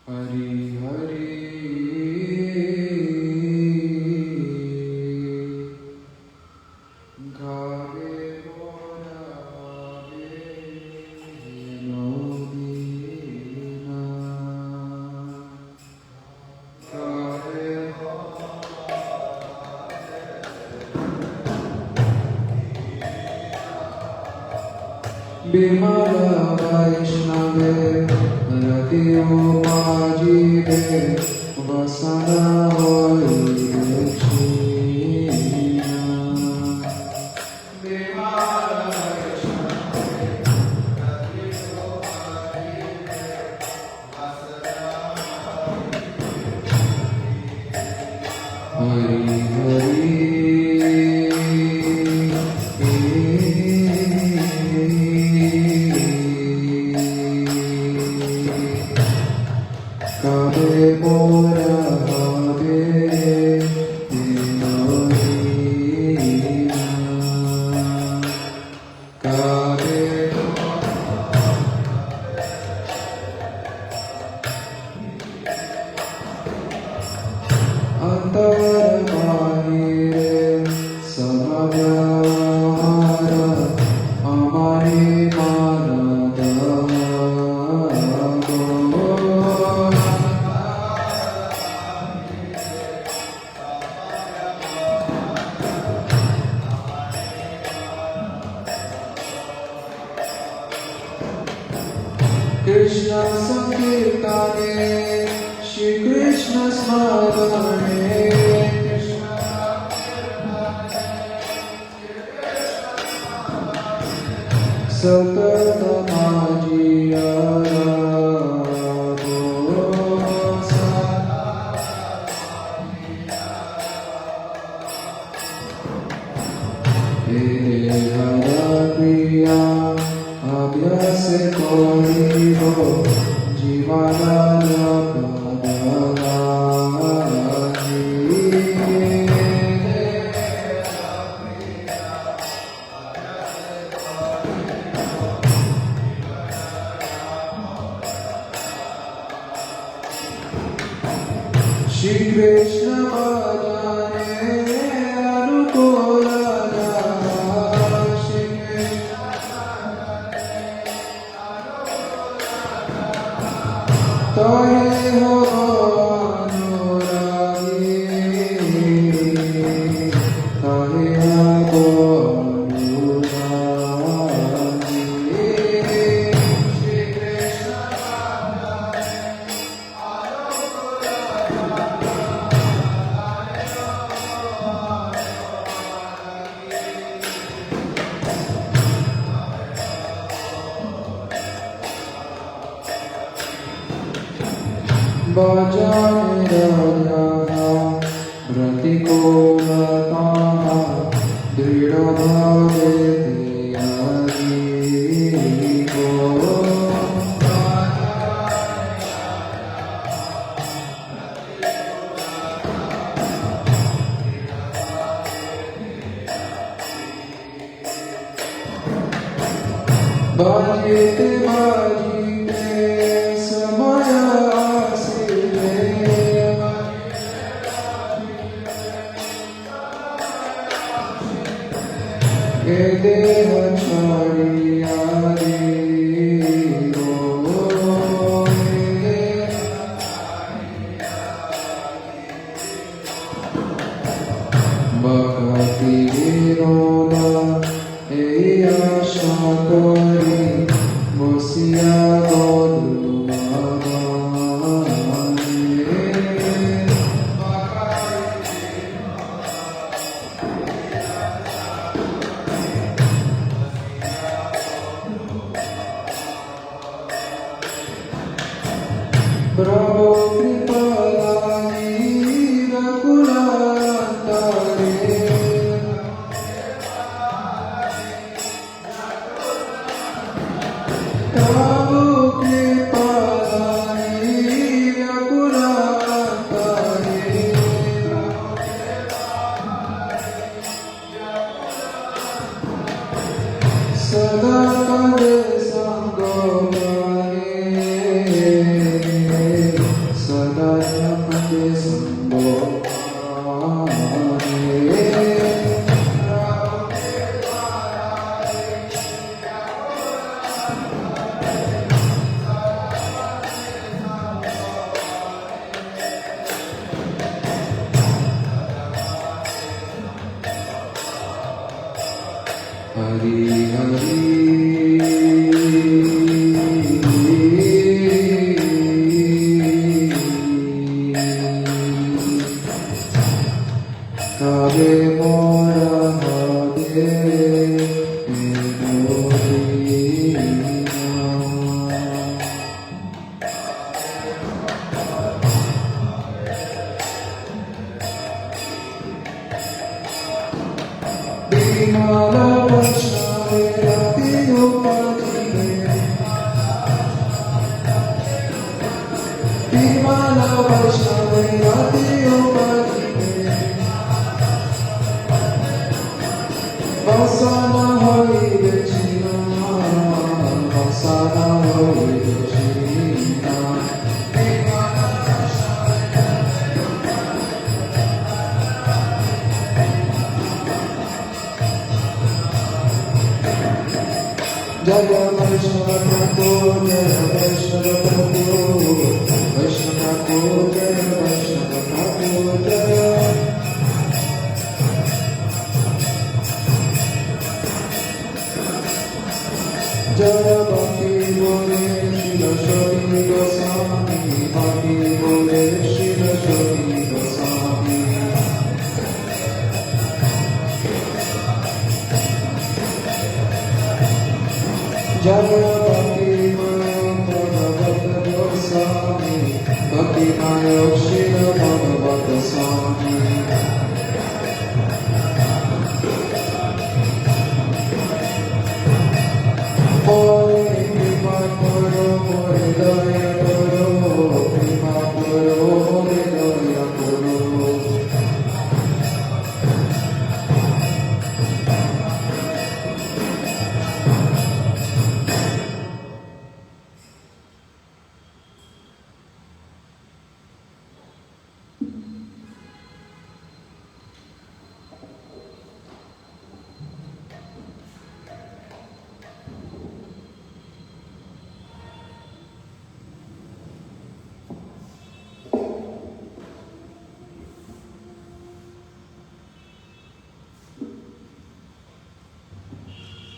हरि हरि विमल वैष्णवे रतियोपाजीवे वसना होई दक्षिणा। हरि हरि काबे मोरा काबे काबे अंतर बाहिरे समव्यवहार हमारे मानद कृष्ण संकीर्तने श्री कृष्ण स्मरणे सतत माझिया प्रिया अभ्यास करिब जीवना श्री कृष्ण भजने अनुकूल तोरे हो अनुरागी तोरे हो अनुरागी श्री कृष्ण बजाने राजा प्रतिकोलताः दृढभावे हरिको बाजिते बाजिते समय देह छोड़िया रे भक्ति विनोद आशा करी बसिया प्रभु कृपलानि रघुनाथरे प्रभु कृपलानि रघुनाथरे सदा करे संग Hari Hari তবে মোরা হবে বিমলা বৈষ্ণবের অতি উপাধিতে বিমলা বৈষ্ণবের অতি উপাধিতে বসানা হইতেছিল বসানা হইতেছিল जय वैष्णव ठाकुर जय वैष्णव ठाकुर वैष्णव ठाकुर जय वैष्णव ठाकुर जय जय भक्ति बोले शिव शक्ति गोस्वामी भक्ति बोले शिव शक्ति गोस्वामी जय भक्ति भगवत गोस्वामी भक्ति नायक शिव भगवत स्वामी मोरे कृपा करो मोरे दया करो कृपा करो मोरे दया करो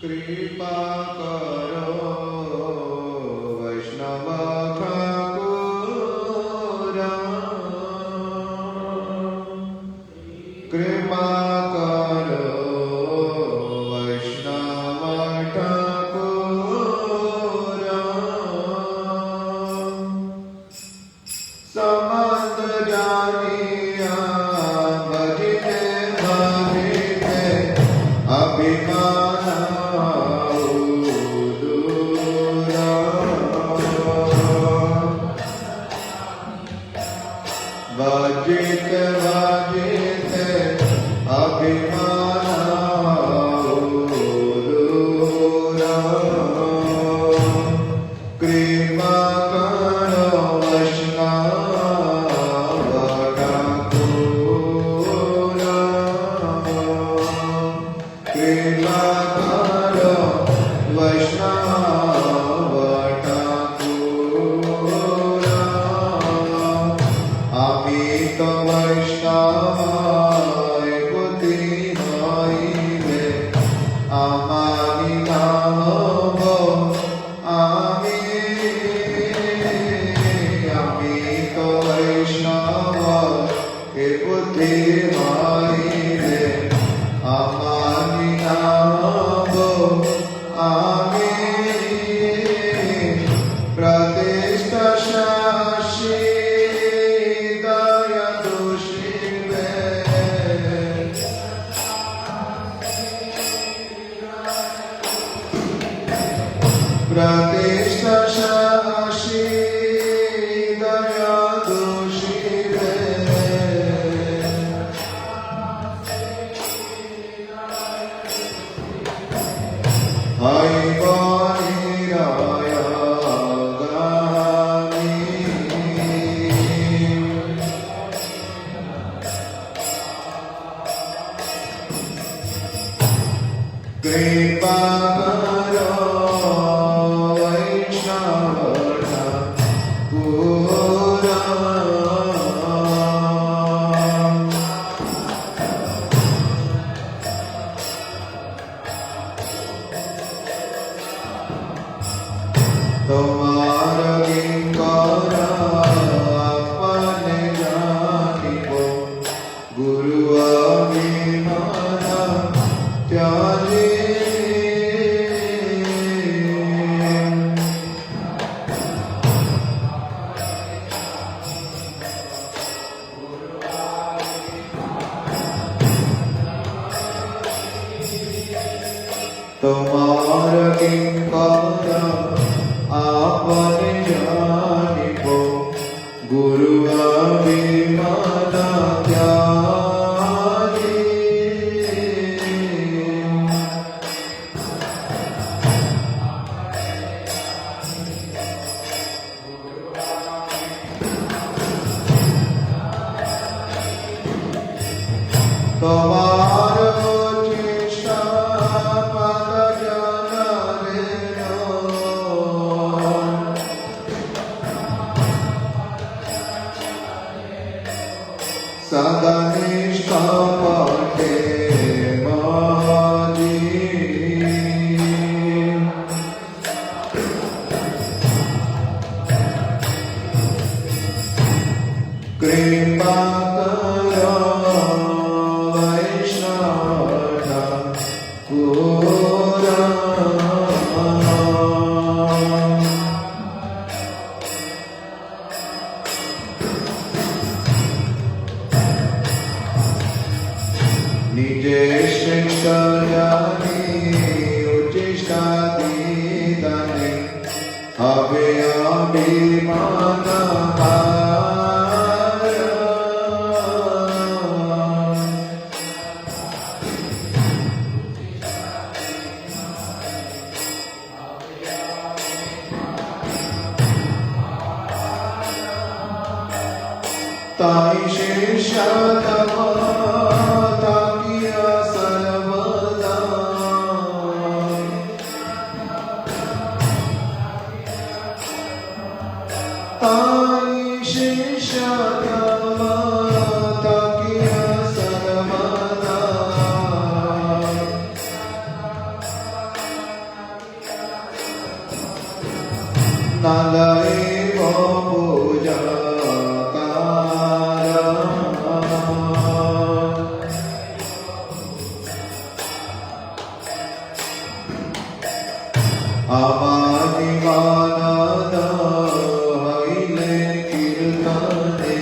कृपा करो वैष्णव ठाकुर कृपा करो वैष्णव ठाकुर समस्त जानिया भजते भजते अभिमान वाजित वाजित अभिमान कृपा करो वैष्णव ठाकुर कृपा करो वैष्णव ठाकुर अमित वैष्णव बुद्धि हईले आमानि नाम आमी अमित वैष्णव बुद्धि हईले आमानि नाम आमी प्रतिष्ठा शाशी प्रतिष्ठा शाशी दया दोषी हरि बनि राय गामी कृपा करो तुम्हार किंकर अपने जानिबो गुरु अभिमाना त्याजे तुम्हार किंकर आपने जानिबो गुरु अभिमाना त्याजे तुम्हार चेष्टा पद जनरे सदा निष्ठा पाठे माजी कृपा करो वैष्णव पूरा निजे श्रेष्ठ जानी उच्चिष्टातीतने अभिमान ताई शेषा ताकिया सर्वदा ताई शेषा ताकिया सर्वदा नालाए वो पूजा हईले कीर्तने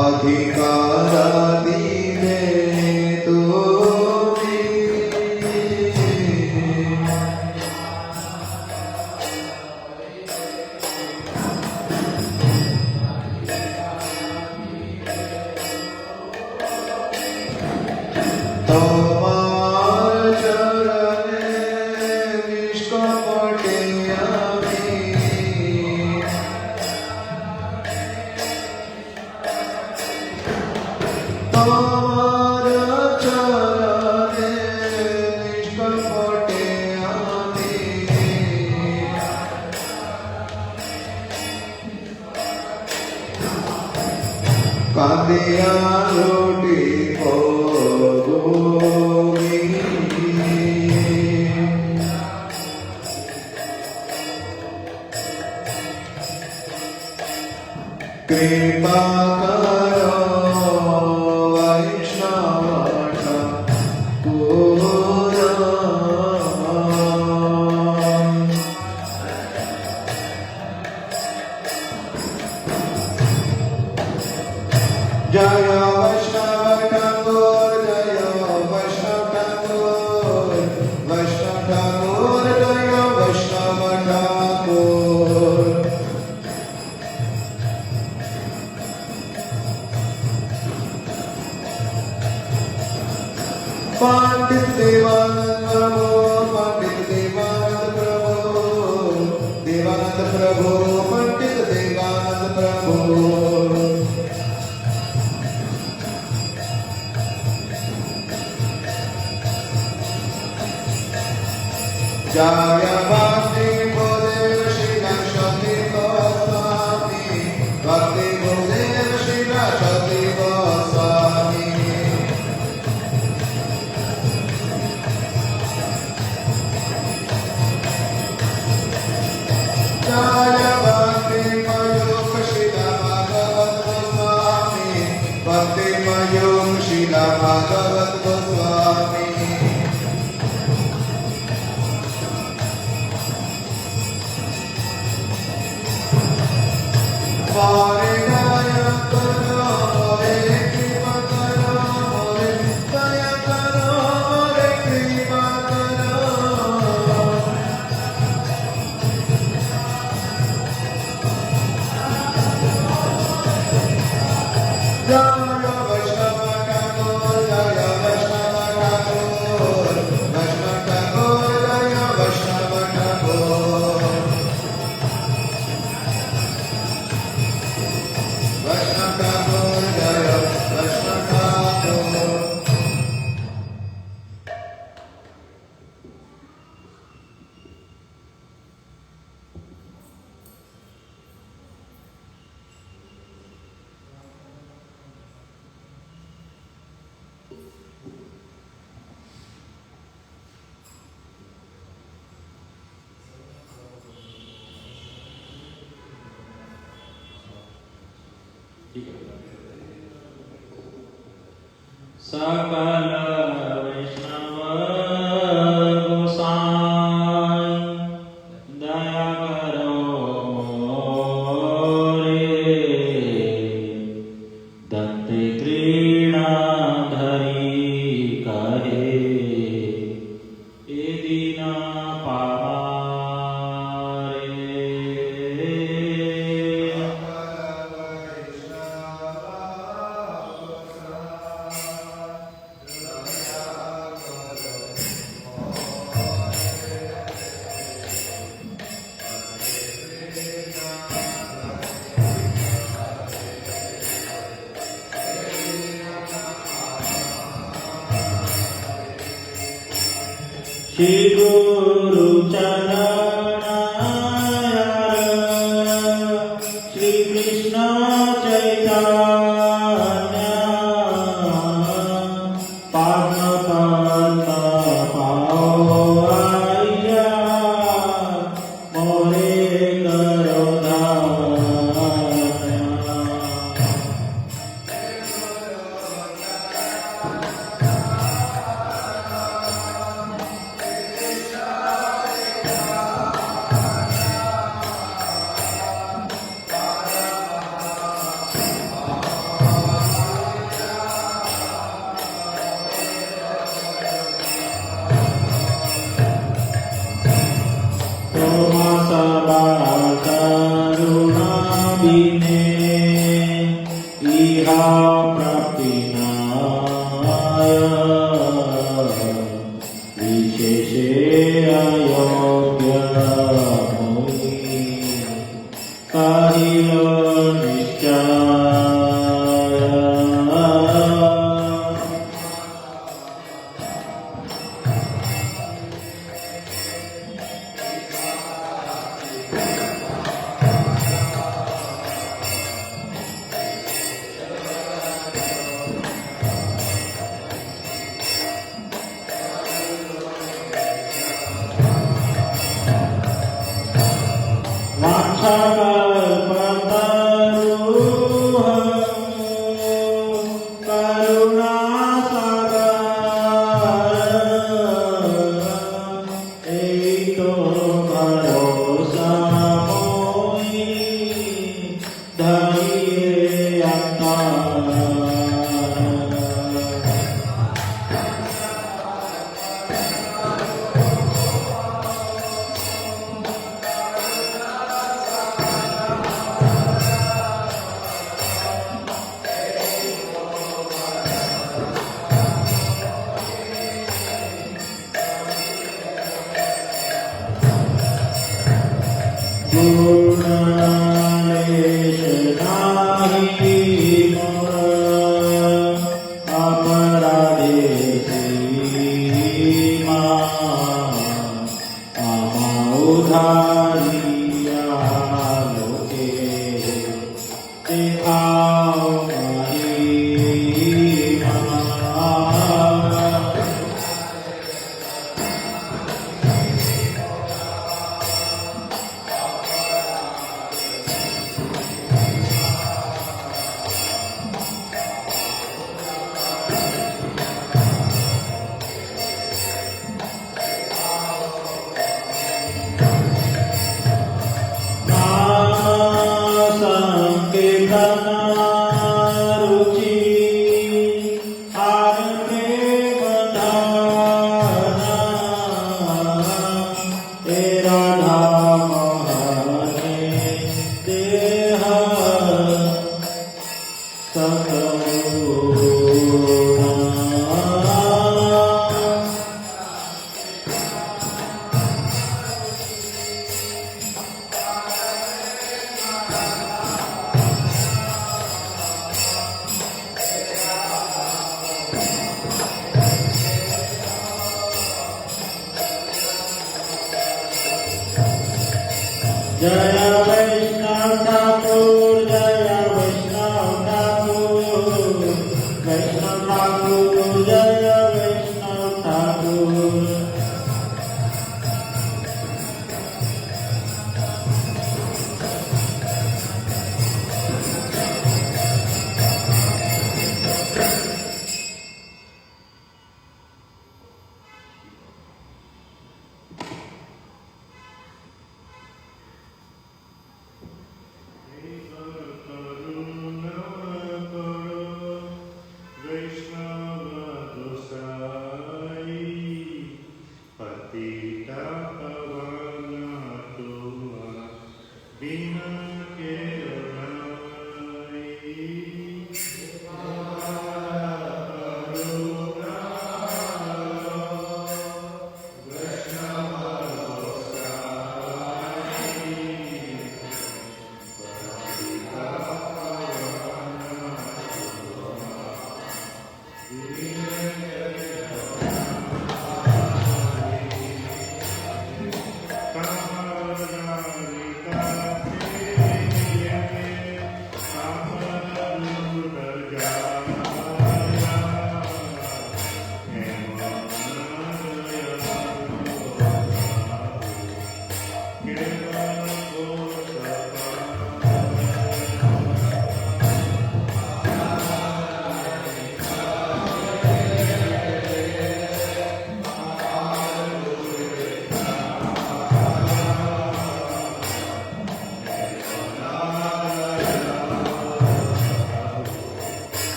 अधिकार दिवे तुम्हें तुम्हार चरणे निष्कपटे तुम्हार चरणे निष्कपटे कांदिया रोटी कृपा करो वैष्णव पूरा जय वैष्णव ठाकुर जय वैष्णव ठाकुर वैष्णव ठाकुर जय वैष्णव ठाकुर पंडित देवानंद प्रभु पंडित देवानंद प्रभु देवानंद प्रभु पंडित देवानंद प्रभु जय भक्ति गुरुदेव श्री गणपति गोस्वामी भक्ति गुरुदेव श्री गणपति गोस्वामी जय भक्ति मयूख श्री भगवत गोस्वामी भक्ति मयूख श्री भागवत गोस्वामी पारे दया करो मोरे कृपा करो मोरे दया करो मोरे कृपा करो जय वैष्णव ठाकुर जय वैष्णव ठाकुर वैष्णव ठाकुर जय वैष्णव ठाकुर वैष्णव ठाकुर जय वैष्णव ठाकुर सकल वैष्णव गोसाई दया करो मोरे दत्ते कृणा धरी कहे ए दीना श्री गुरु चरणाय श्री कृष्ण चैतन्य पद्म पावैया मोरे करो दान करुणा बिने इहा प्राप्तिनाय विशेषे अयोग्य मुनि कहिल निश्चय जय वैष्णव ठाकुर जय वैष्णव ठाकुर वैष्णव ठाकुर जय वैष्णव Thakur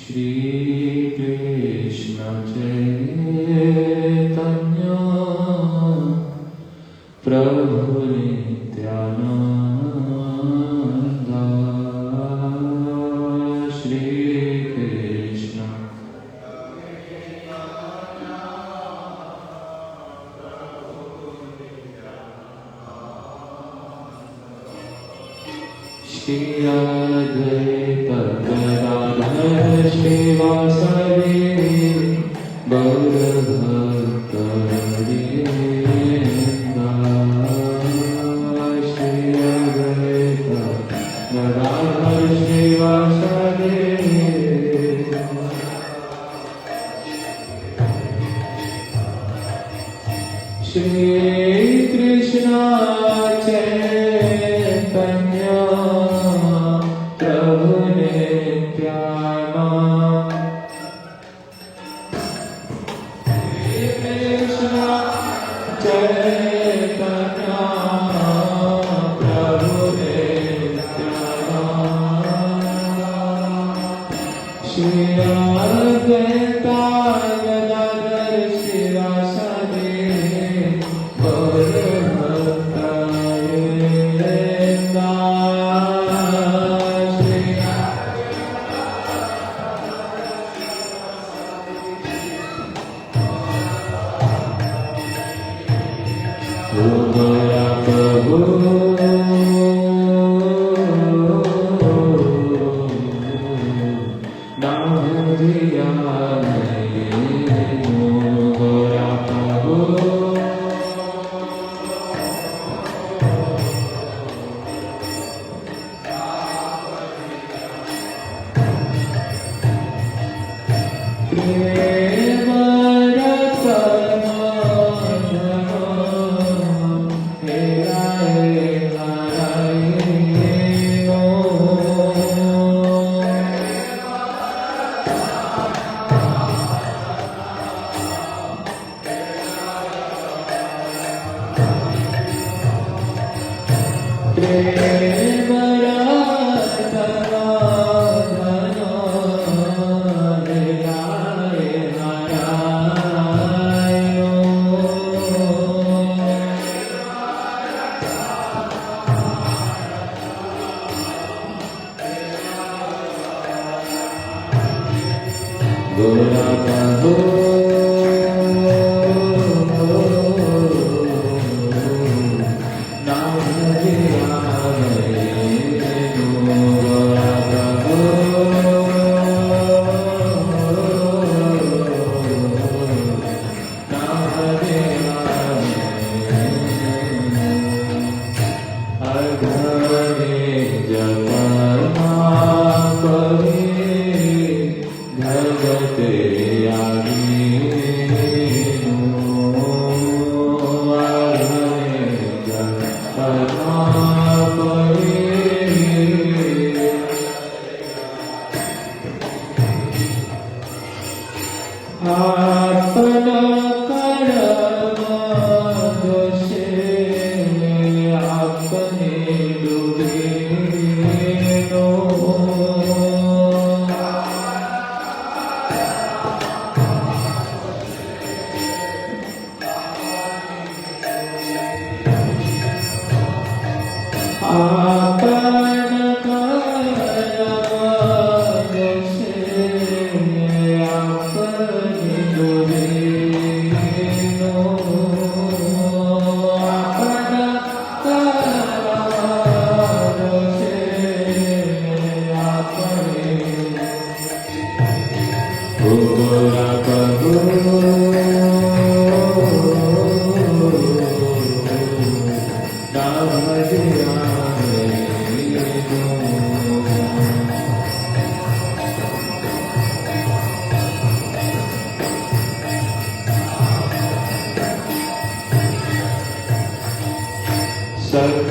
Shri Krishna Chaitanya Prabhu Nityananda Shri Krishna Shri Advaita Gadadhar Srivasadi Gaurabhakta Vrinda Shri Advaita Gadadhar Srivasadi Shri Krishna Chaitanya Prabhu Nityananda Shri Krishna Chaitanya Prabhu Nityananda Shri Advaita Gadadhar Srivasadi Gaurabhakta Vrinda Gora Babu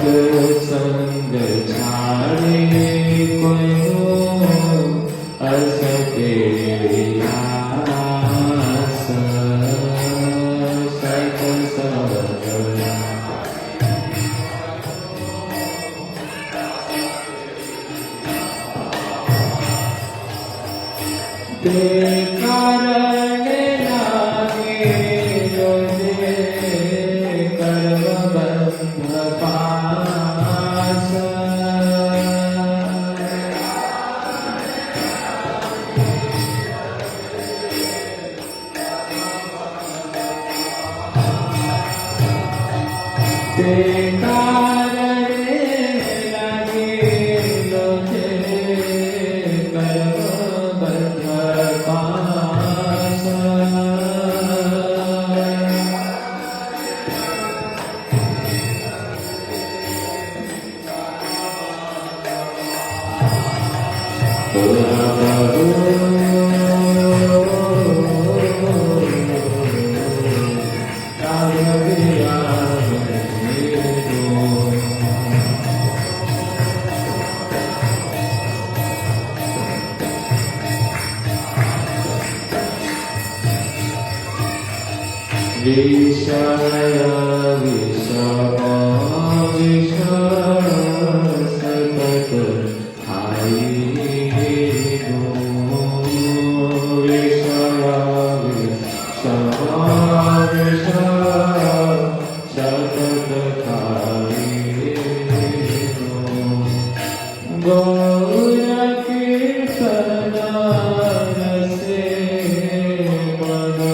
सत्संग छाड़े कोई असके आस सत्संग ते कारण लागे रोजे कर्म बंध पास ते कारण लागे रोजे कर्म बंध पास विषय विषम विषय सतत खाई विषय विषम विषय सतत खाई गौर कीर्तन से मन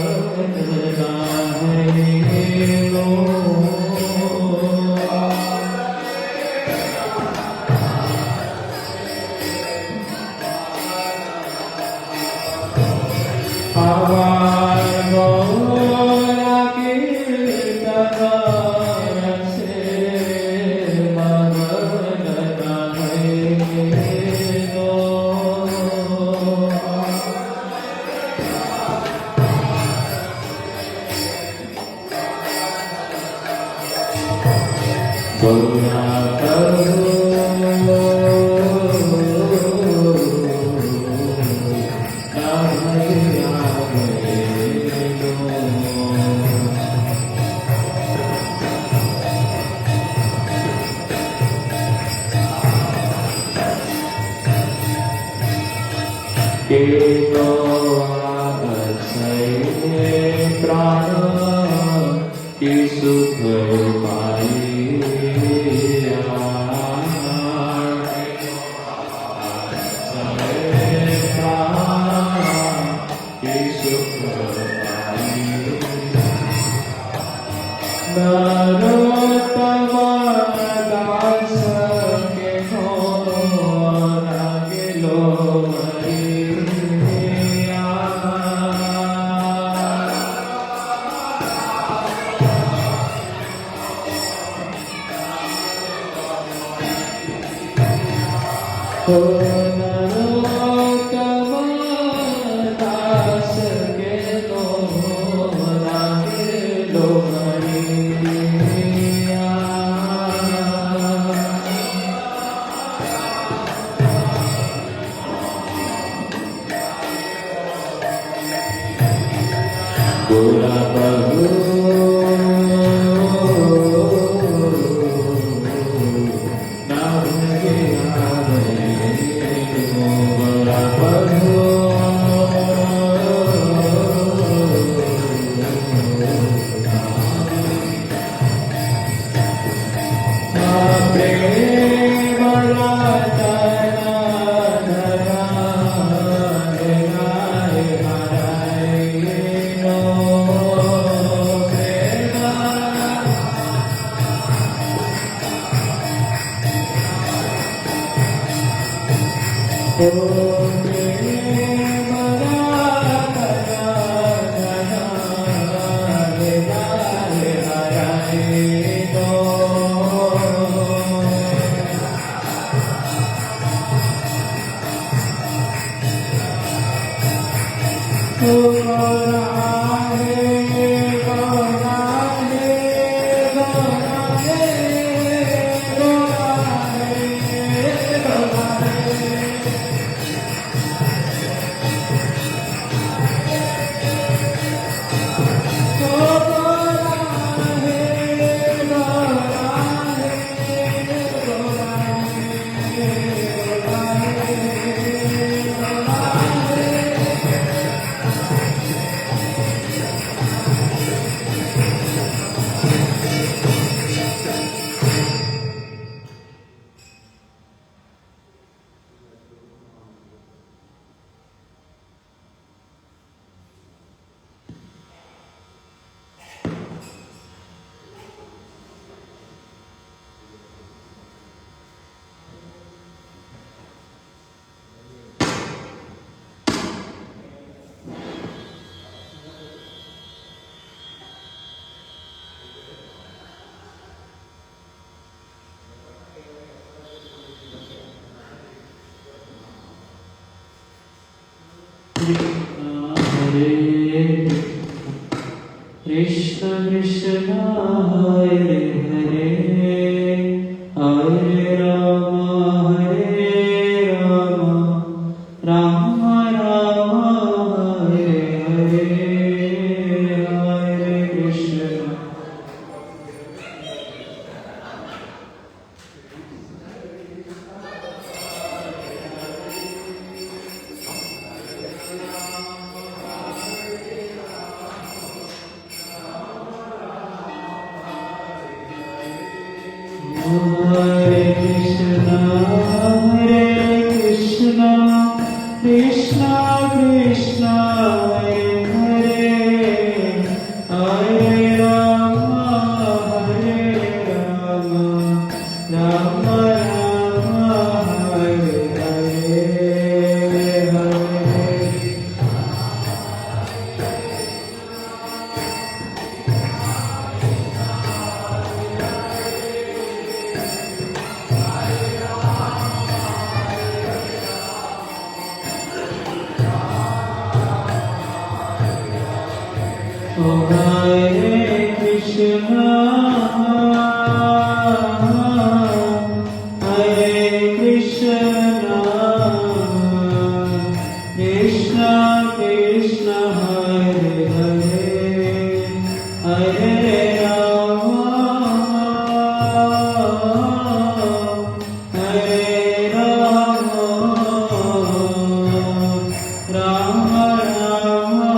Krishna Krishna Hare Hare Hare Rama Rama Rama Hare Hare Hare Krishna Hare Krishna, Krishna Krishna, Hare Hare, Hare Rama, Rama Rama, Hare Hare, Hare Oh, Hare Krishna, Hare Krishna, Krishna Krishna, Hare Hare, Hare Rama, Hare Rama, Rama Rama,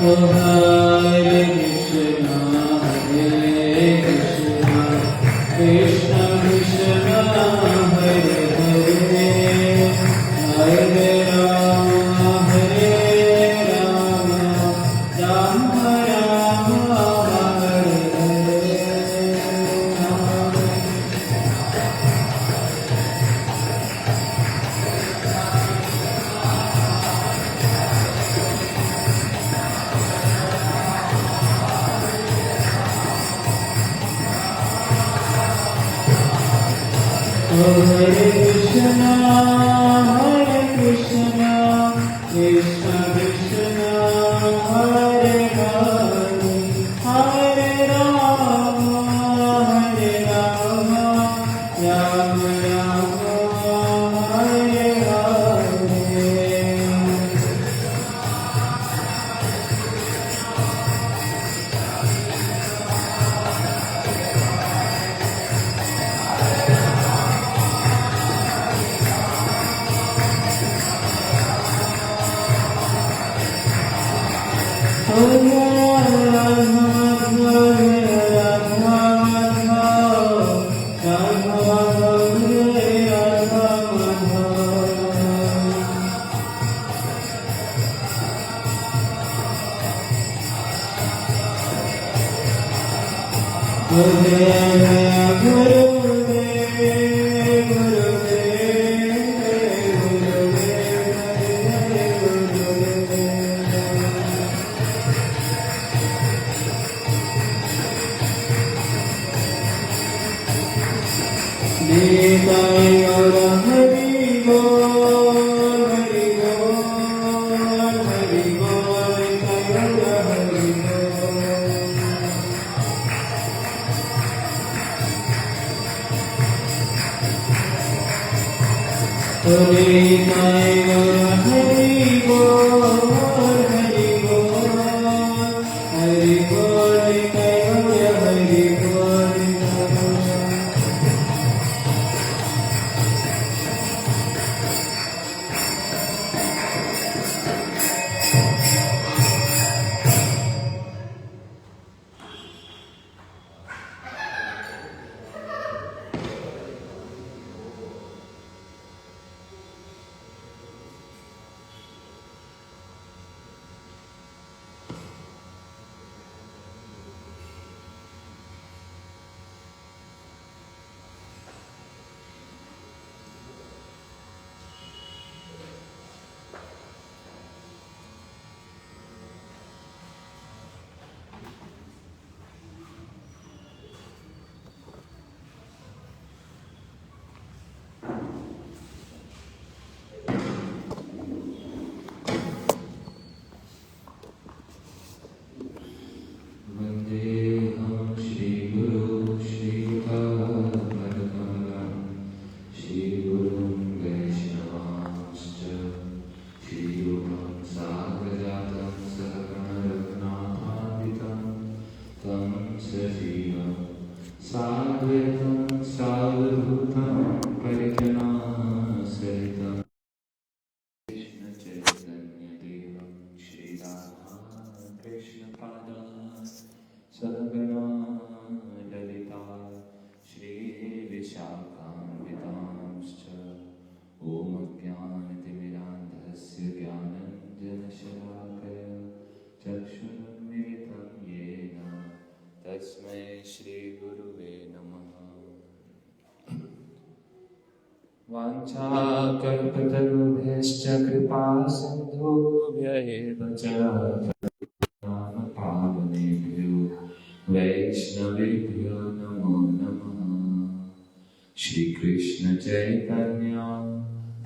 Oh, Hare Krishna, Hare Krishna, Krishna Krishna, Hare Hare, Hare Rama, Hare Rama, Rama Rama, Hare Hare. Hare Krishna, Krishna Krishna, Hare Hare, Hare Rama, Rama Rama, Hare Hare. वाञ्छाकल्पतरुभ्यश्च कृपा सिन्धुभ्य एव च पावनेभ्यो वैष्णवेभ्यो नमो नमः। श्री कृष्ण चैतन्य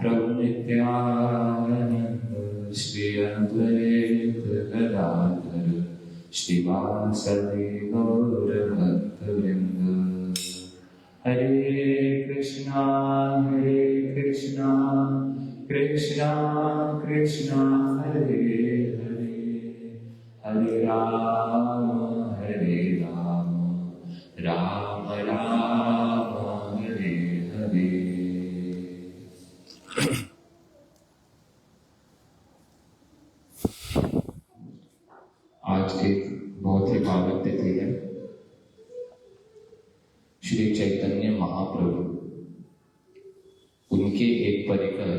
प्रभु नित्यानंद श्री अद्वैत गदाधर श्रीवासदि गौर भक्तवृंद। हरे कृष्णा कृष्णा कृष्णा हरे हरे, हरे राम राम राम हरे हरे। आज एक बहुत ही पावन तिथि है। श्री चैतन्य महाप्रभु, उनके एक परिकर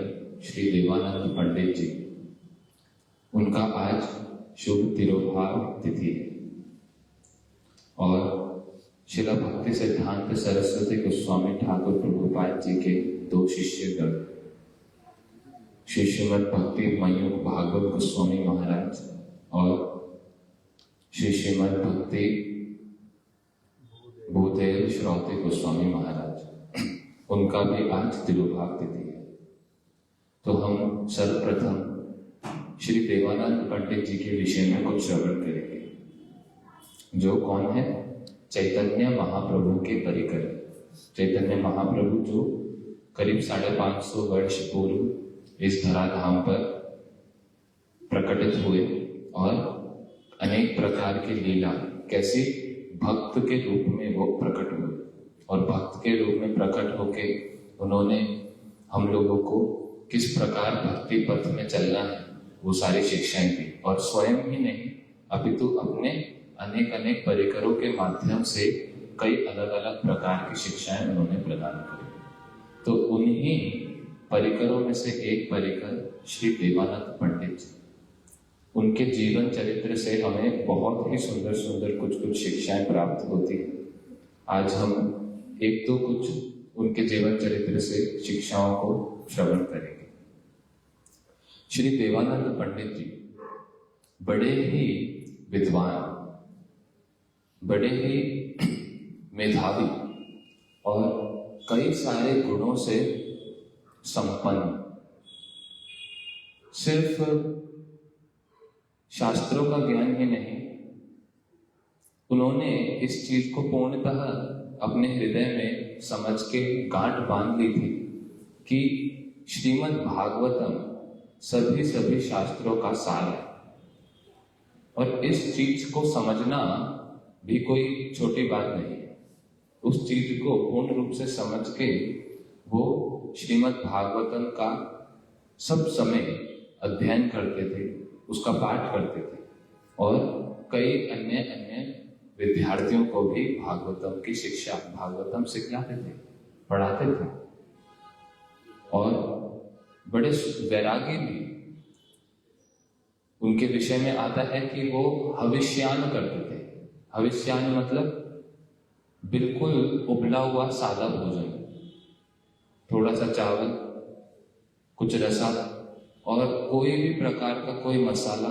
श्री देवानंद पंडित जी, उनका आज शुभ तिरोभाव तिथि है। और श्रील भक्ति सिद्धांत सरस्वती गोस्वामी ठाकुर प्रभुपाद जी के दो शिष्यगण, श्री श्रीमद भक्ति मयूख भागवत गोस्वामी महाराज और श्री श्रीमद भक्ति भूदेव श्रौते गोस्वामी महाराज, उनका भी आज तिरुभाव तिथि है। तो हम सर्वप्रथम श्री देवानंद पंडित जी के विषय में कुछ श्रवण करेंगे, जो कौन है? चैतन्य महाप्रभु के परिकर। चैतन्य महाप्रभु जो करीब 550 वर्ष पूर्व इस धराधाम पर प्रकटित हुए और अनेक प्रकार की लीला, कैसी भक्त के रूप में वो प्रकट हुए और भक्त के रूप में प्रकट होके उन्होंने हम लोगों को किस प्रकार भक्ति पथ में चलना है वो सारी शिक्षाएं दी। और स्वयं ही नहीं अपितु अपने अनेक परिकरों के माध्यम से कई अलग अलग प्रकार की शिक्षाएं उन्होंने प्रदान करी। तो उन्हीं परिकरों में से एक परिकर श्री देवानंद पंडित जी, उनके जीवन चरित्र से हमें बहुत ही सुंदर सुंदर कुछ शिक्षाएं प्राप्त होती है। आज हम एक तो कुछ उनके जीवन चरित्र से शिक्षाओं को श्रवण करेंगे। श्री देवानंद पंडित जी बड़े ही विद्वान, बड़े ही मेधावी और कई सारे गुणों से संपन्न, सिर्फ शास्त्रों का ज्ञान ही नहीं, उन्होंने इस चीज को पूर्णतः अपने हृदय में समझ के गांठ बांध ली थी कि श्रीमद् भागवतम सभी शास्त्रों का सार है। और इस चीज को समझना भी कोई छोटी बात नहीं है। उस चीज को पूर्ण रूप से समझ के वो श्रीमद् भागवतम का सब समय अध्ययन करते थे, उसका पाठ करते थे और कई अन्य विद्यार्थियों को भी भागवतम की शिक्षा, भागवतम सिखाते थे, पढ़ाते थे। और बड़े वैरागी भी उनके विषय में आता है कि वो हविष्यान करते थे। हविष्यान मतलब बिल्कुल उबला हुआ सादा भोजन, थोड़ा सा चावल, कुछ रसा और कोई भी प्रकार का कोई मसाला,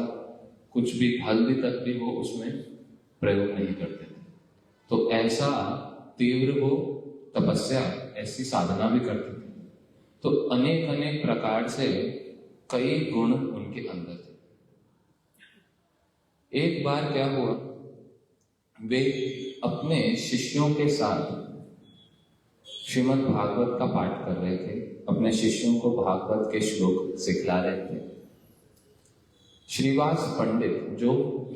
कुछ भी हल्दी तक भी वो उसमें प्रयोग नहीं करते थे। तो ऐसा तीव्र वो तपस्या, ऐसी साधना भी करते थे। तो अनेक प्रकार से कई गुण उनके अंदर थे। एक बार क्या हुआ, वे अपने शिष्यों के साथ श्रीमद् भागवत का पाठ कर रहे थे, अपने शिष्यों को भागवत के श्लोक सिखला रहे थे। श्रीवास पंडित जो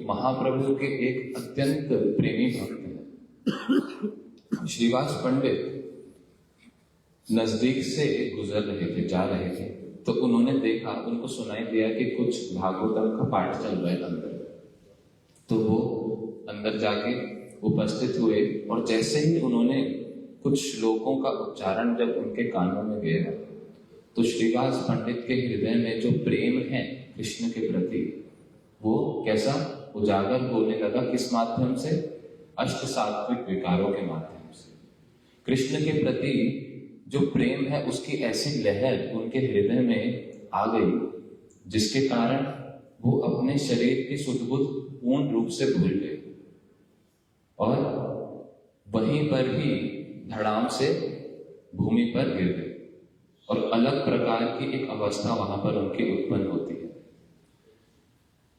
महाप्रभु के एक अत्यंत प्रेमी भक्त हैं, श्रीवास पंडित नजदीक से गुजर रहे थे, जा रहे थे। तो उन्होंने देखा, उनको सुनाई दिया कि कुछ भागवतम का पाठ चल रहा है अंदर। तो वो अंदर जाके उपस्थित हुए और जैसे ही उन्होंने कुछ श्लोकों का उच्चारण जब उनके कानों में गया तो श्रीवास पंडित के हृदय में जो प्रेम है कृष्ण के प्रति वो कैसा उजागर होने लगा। किस माध्यम से? अष्ट सात्विक विकारों के माध्यम से। कृष्ण के प्रति जो प्रेम है उसकी ऐसी लहर उनके हृदय में आ गई जिसके कारण वो अपने शरीर की सुध बुध पूर्ण रूप से भूल गए और वहीं पर ही धड़ाम से भूमि पर गिर गए और अलग प्रकार की एक अवस्था वहां पर उनकी उत्पन्न होती है।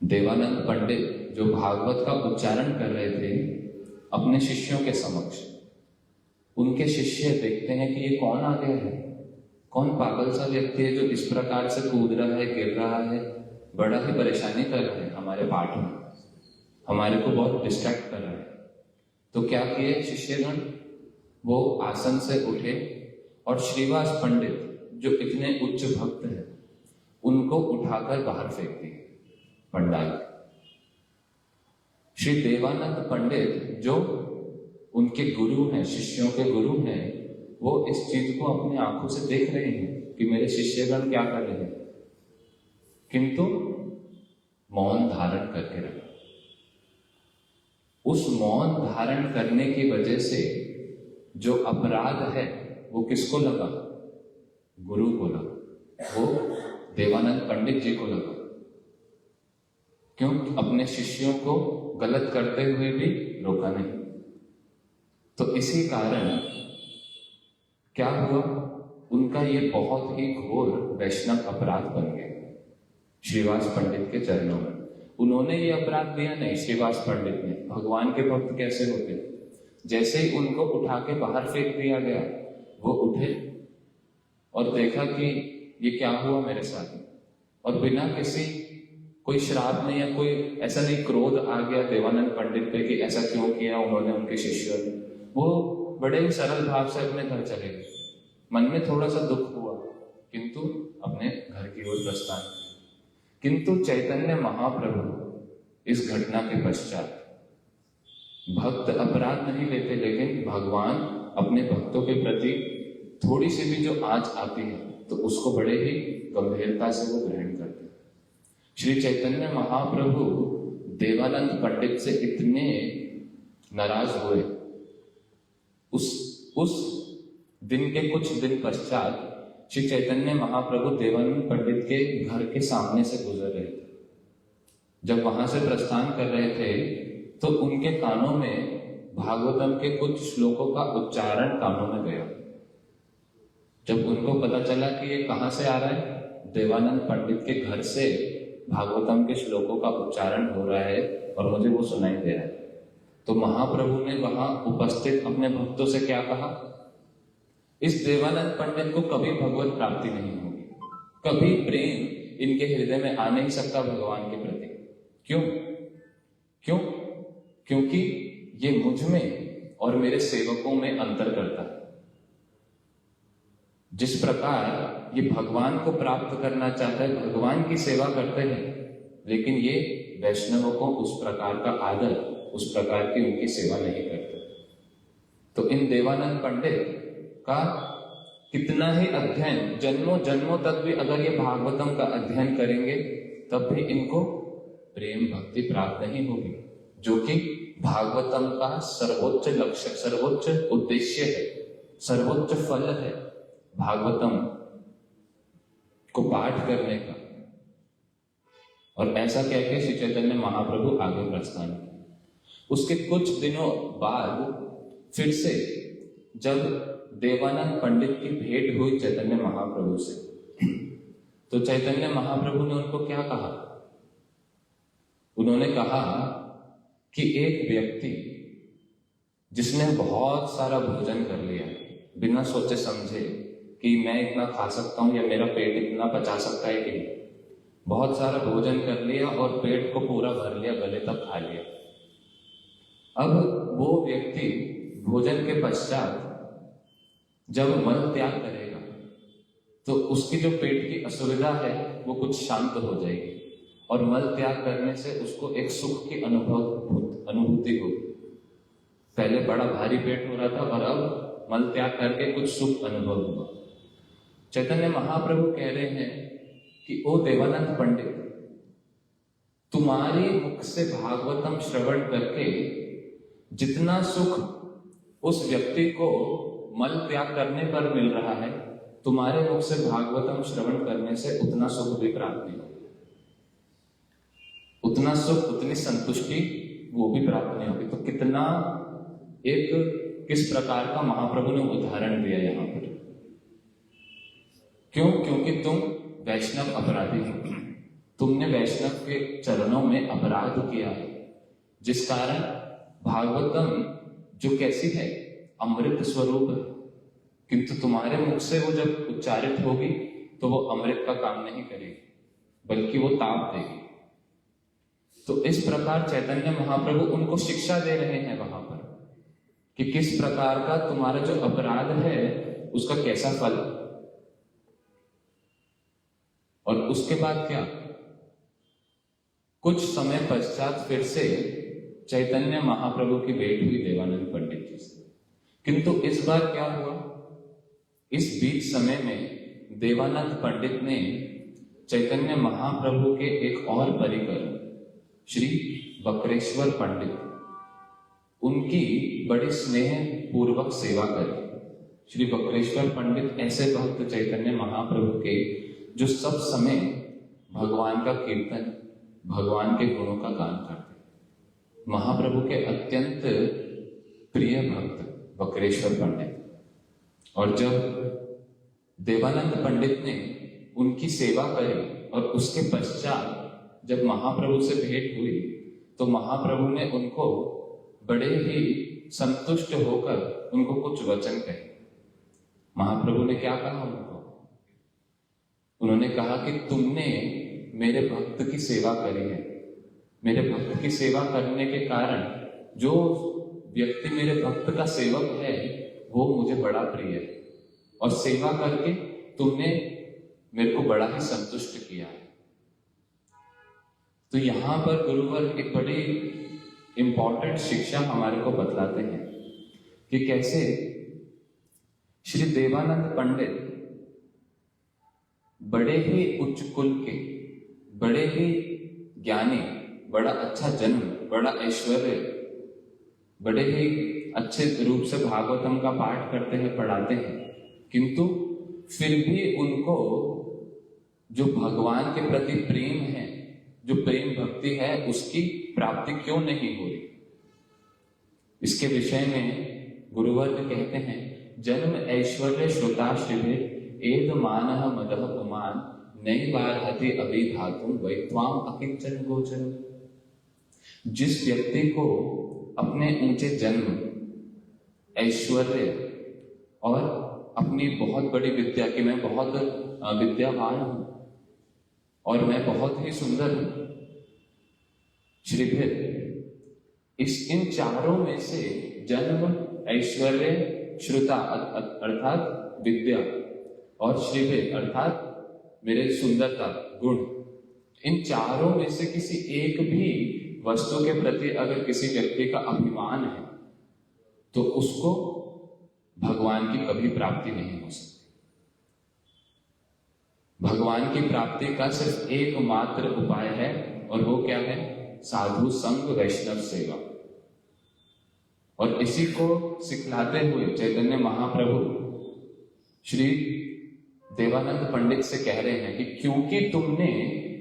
देवानंद पंडित जो भागवत का उच्चारण कर रहे थे अपने शिष्यों के समक्ष, उनके शिष्य देखते हैं कि ये कौन आ गया है, कौन पागल सा व्यक्ति है जो इस प्रकार से कूद रहा है, गिर रहा है, बड़ा ही परेशानी कर रहा है हमारे पाठ में, हमारे को बहुत डिस्ट्रैक्ट कर रहा है। तो क्या किए शिष्यगण, वो आसन से उठे और श्रीवास पंडित जो इतने उच्च भक्त हैं उनको उठाकर बाहर फेंक दिए पंडाल। श्री देवानंद पंडित जो उनके गुरु हैं, शिष्यों के गुरु हैं, वो इस चीज को अपनी आंखों से देख रहे हैं कि मेरे शिष्यगण क्या कर रहे हैं, किंतु मौन धारण करके रखा। उस मौन धारण करने की वजह से जो अपराध है वो किसको लगा? गुरु को लगा, वो देवानंद पंडित जी को लगा। क्यों? अपने शिष्यों को गलत करते हुए भी रोका नहीं। तो इसी कारण क्या हुआ, उनका ये बहुत ही घोर वैष्णव अपराध बन गया श्रीवास पंडित के चरणों में। उन्होंने ये अपराध दिया नहीं, श्रीवास पंडित ने। भगवान के भक्त कैसे होते, जैसे ही उनको उठा के बाहर फेंक दिया गया वो उठे और देखा कि ये क्या हुआ मेरे साथ, और बिना किसी कोई श्राप नहीं या कोई ऐसा नहीं, क्रोध आ गया देवानंद पंडित पे कि ऐसा क्यों किया उन्होंने उनके शिष्यों ने। वो बड़े ही सरल भाव से अपने घर चले गए। मन में थोड़ा सा दुख हुआ किंतु अपने घर की ओर प्रस्थान किया। किंतु चैतन्य महाप्रभु इस घटना के पश्चात, भक्त अपराध नहीं लेते लेकिन भगवान अपने भक्तों के प्रति थोड़ी सी भी जो आंच आती है तो उसको बड़े ही गंभीरता से वो ग्रहण करते हैं। श्री चैतन्य महाप्रभु देवानंद पंडित से इतने नाराज हुए उस दिन के कुछ दिन पश्चात श्री चैतन्य महाप्रभु देवानंद पंडित के घर के सामने से गुजर रहे थे। जब वहां से प्रस्थान कर रहे थे तो उनके कानों में भागवतम के कुछ श्लोकों का उच्चारण कानों में गया। जब उनको पता चला कि ये कहां से आ रहा है, देवानंद पंडित के घर से भागवतम के श्लोकों का उच्चारण हो रहा है और मुझे वो सुनाई दे रहा है, तो महाप्रभु ने वहां उपस्थित अपने भक्तों से क्या कहा, इस देवानंद पंडित को कभी भगवत प्राप्ति नहीं होगी, कभी प्रेम इनके हृदय में आ नहीं सकता भगवान के प्रति। क्यों? क्योंकि ये मुझ में और मेरे सेवकों में अंतर करता है। जिस प्रकार ये भगवान को प्राप्त करना चाहता है, भगवान की सेवा करते हैं, लेकिन ये वैष्णवों को उस प्रकार का आदर, उस प्रकार की उनकी सेवा नहीं करते। तो इन देवानंद पंडित का कितना ही अध्ययन, जन्मों जन्मों तक भी अगर ये भागवतम का अध्ययन करेंगे तब भी इनको प्रेम भक्ति प्राप्त नहीं होगी, जो कि भागवतम का सर्वोच्च लक्ष्य, सर्वोच्च उद्देश्य है, सर्वोच्च फल है भागवतम को पाठ करने का। और ऐसा कह के श्री चैतन्य महाप्रभु आगे प्रस्थान किए। उसके कुछ दिनों बाद फिर से जब देवानंद पंडित की भेंट हुई चैतन्य महाप्रभु से, तो चैतन्य महाप्रभु ने उनको क्या कहा? उन्होंने कहा कि एक व्यक्ति जिसने बहुत सारा भोजन कर लिया, बिना सोचे समझे कि मैं इतना खा सकता हूं या मेरा पेट इतना पचा सकता है कि नहीं, बहुत सारा भोजन कर लिया और पेट को पूरा भर लिया, गले तक खा लिया। अब वो व्यक्ति भोजन के पश्चात जब मल त्याग करेगा तो उसकी जो पेट की असुविधा है वो कुछ शांत हो जाएगी और मल त्याग करने से उसको एक सुख की अनुभूति होगी। पहले बड़ा भारी पेट हो रहा था और अब मल त्याग करके कुछ सुख अनुभव हुआ। चैतन्य महाप्रभु कह रहे हैं कि ओ देवानंद पंडित, तुम्हारी मुख से भागवतम श्रवण करके जितना सुख उस व्यक्ति को मल त्याग करने पर मिल रहा है, तुम्हारे मुख से भागवतम श्रवण करने से उतना सुख भी प्राप्त नहीं होगी, उतना सुख, उतनी संतुष्टि वो भी प्राप्त नहीं होगी। तो कितना एक किस प्रकार का महाप्रभु ने उदाहरण दिया यहां पर। क्यों? क्योंकि तुम वैष्णव अपराधी हो, तुमने वैष्णव के चरणों में अपराध किया है, जिस कारण भागवतम जो कैसी है, अमृत स्वरूप है, किंतु तुम्हारे मुख से वो जब उच्चारित होगी तो वो अमृत का काम नहीं करेगी, बल्कि वो ताप देगी। तो इस प्रकार चैतन्य महाप्रभु उनको शिक्षा दे रहे हैं वहां पर कि किस प्रकार का तुम्हारा जो अपराध है उसका कैसा फल। और उसके बाद क्या, कुछ समय पश्चात फिर से चैतन्य महाप्रभु की भेंट हुई देवानंद पंडित जी से, किंतु इस बार क्या हुआ, इस बीच समय में देवानंद पंडित ने चैतन्य महाप्रभु के एक और परिकर श्री बकरेश्वर पंडित, उनकी बड़ी स्नेह पूर्वक सेवा करी। श्री बकरेश्वर पंडित ऐसे भक्त चैतन्य महाप्रभु के जो सब समय भगवान का कीर्तन, भगवान के गुणों का गान करते, महाप्रभु के अत्यंत प्रिय भक्त बकरेश्वर पंडित। और जब देवानंद पंडित ने उनकी सेवा करी और उसके पश्चात जब महाप्रभु से भेंट हुई तो महाप्रभु ने उनको बड़े ही संतुष्ट होकर उनको कुछ वचन कहे। महाप्रभु ने क्या कहा उनको? उन्होंने कहा कि तुमने मेरे भक्त की सेवा करी है, मेरे भक्त की सेवा करने के कारण जो व्यक्ति मेरे भक्त का सेवक है वो मुझे बड़ा प्रिय है, और सेवा करके तुमने मेरे को बड़ा ही संतुष्ट किया है। तो यहां पर गुरुवर एक बड़ी इंपॉर्टेंट शिक्षा हमारे को बतलाते हैं कि कैसे श्री देवानंद पंडित बड़े ही उच्च कुल के, बड़े ही ज्ञानी, बड़ा अच्छा जन्म, बड़ा ऐश्वर्य, बड़े ही अच्छे रूप से भागवतम का पाठ करते हैं, पढ़ाते हैं, किंतु फिर भी उनको जो भगवान के प्रति प्रेम है, जो प्रेम भक्ति है, उसकी प्राप्ति क्यों नहीं हो रही? इसके विषय में गुरुवर्ग कहते हैं, जन्म ऐश्वर्य श्रुताश्रिभिर एद मानः मदः पुमान नई बारहति अभिधातु वैत्वाम अकिंचन गोचर। जिस व्यक्ति को अपने ऊंचे जन्म, ऐश्वर्य और अपनी बहुत बड़ी विद्या की, मैं बहुत विद्यावान हूं और मैं बहुत ही सुंदर हूं, श्रीभिर, इन चारों में से जन्म, ऐश्वर्य, श्रुता अर्थात विद्या और श्रीभिर अर्थात मेरे सुंदरता, गुण, इन चारों में से किसी एक भी वस्तु के प्रति अगर किसी व्यक्ति का अभिमान है तो उसको भगवान की कभी प्राप्ति नहीं हो सकती। भगवान की प्राप्ति का सिर्फ एकमात्र उपाय है और वो क्या है? साधु संग, वैष्णव सेवा। और इसी को सिखलाते हुए चैतन्य महाप्रभु श्री देवानंद पंडित से कह रहे हैं कि क्योंकि तुमने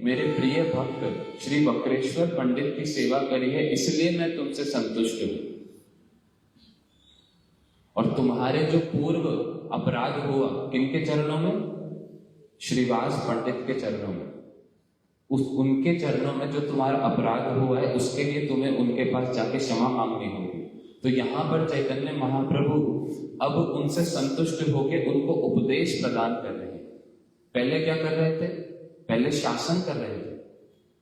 मेरे प्रिय भक्त श्री वक्रेश्वर पंडित की सेवा करी है, इसलिए मैं तुमसे संतुष्ट हूं। और तुम्हारे जो पूर्व अपराध हुआ किनके चरणों में? श्रीवास पंडित के चरणों में। उनके चरणों में जो तुम्हारा अपराध हुआ है, उसके लिए तुम्हें उनके पास जाके क्षमा मांगनी होगी। तो यहां पर चैतन्य महाप्रभु अब उनसे संतुष्ट होकर उनको उपदेश प्रदान कर रहे हैं। पहले क्या कर रहे थे? पहले शासन कर रहे थे।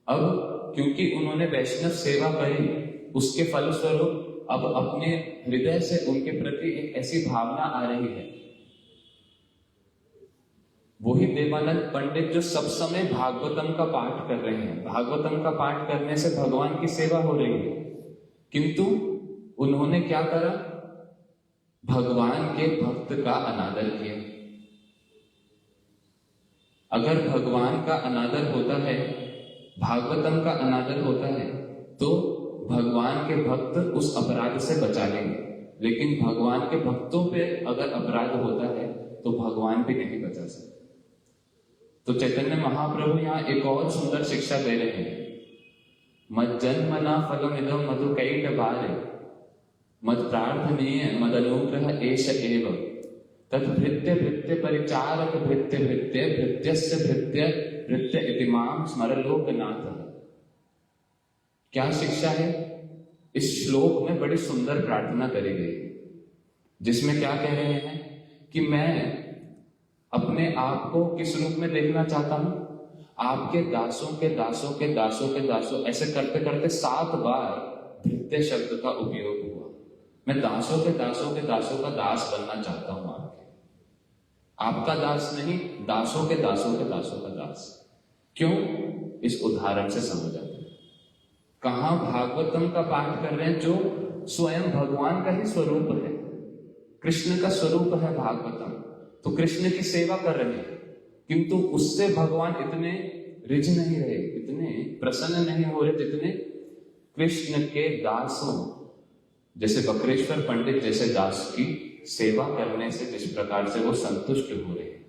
अब क्योंकि उन्होंने वैष्णव सेवा करी, उसके फलस्वरूप अब अपने हृदय से उनके प्रति एक ऐसी भावना आ रही है। वही देवानंद पंडित जो सब समय भागवतम का पाठ कर रहे हैं, भागवतम का पाठ करने से भगवान की सेवा हो रही है, किंतु उन्होंने क्या करा? भगवान के भक्त का अनादर किया। अगर भगवान का अनादर होता है, भागवतम का अनादर होता है, तो भगवान के भक्त उस अपराध से बचा लेंगे। लेकिन भगवान के भक्तों पे अगर अपराध होता है तो भगवान भी नहीं बचा सकते। तो चैतन्य महाप्रभु यहाँ एक और सुंदर शिक्षा दे रहे हैं। मद जन्मना फलम इदम मधुकैट बारे मद प्रार्थनीय मद अनुग्रह एष एव तद भृत्य भृत्य परिचारक भृत्य भृत्य भृत्यस्य भृत्य भृत्य इतिमाम स्मरलोकनाथ। क्या शिक्षा है? इस श्लोक में बड़ी सुंदर प्रार्थना करी गई, जिसमें क्या कह रहे हैं कि मैं अपने आप को किस रूप में देखना चाहता हूं? आपके दासों के दासों के दासों के दासों, ऐसे करते करते 7 बार भृत्य शब्द का उपयोग हुआ। मैं दासों के दासों के दासों का दास बनना चाहता हूं, आपका दास नहीं, दासों के दासों के दासों का दास। क्यों? इस उदाहरण से समझ आते हैं। कहां भागवतम का पाठ कर रहे हैं जो स्वयं भगवान का ही स्वरूप है, कृष्ण का स्वरूप है भागवतम, तो कृष्ण की सेवा कर रहे हैं, किंतु उससे भगवान इतने रिझ नहीं रहे, इतने प्रसन्न नहीं हो रहे जितने कृष्ण के दासों जैसे वक्रेश्वर पंडित जैसे दास की सेवा करने से जिस प्रकार से वो संतुष्ट हो रहे हैं।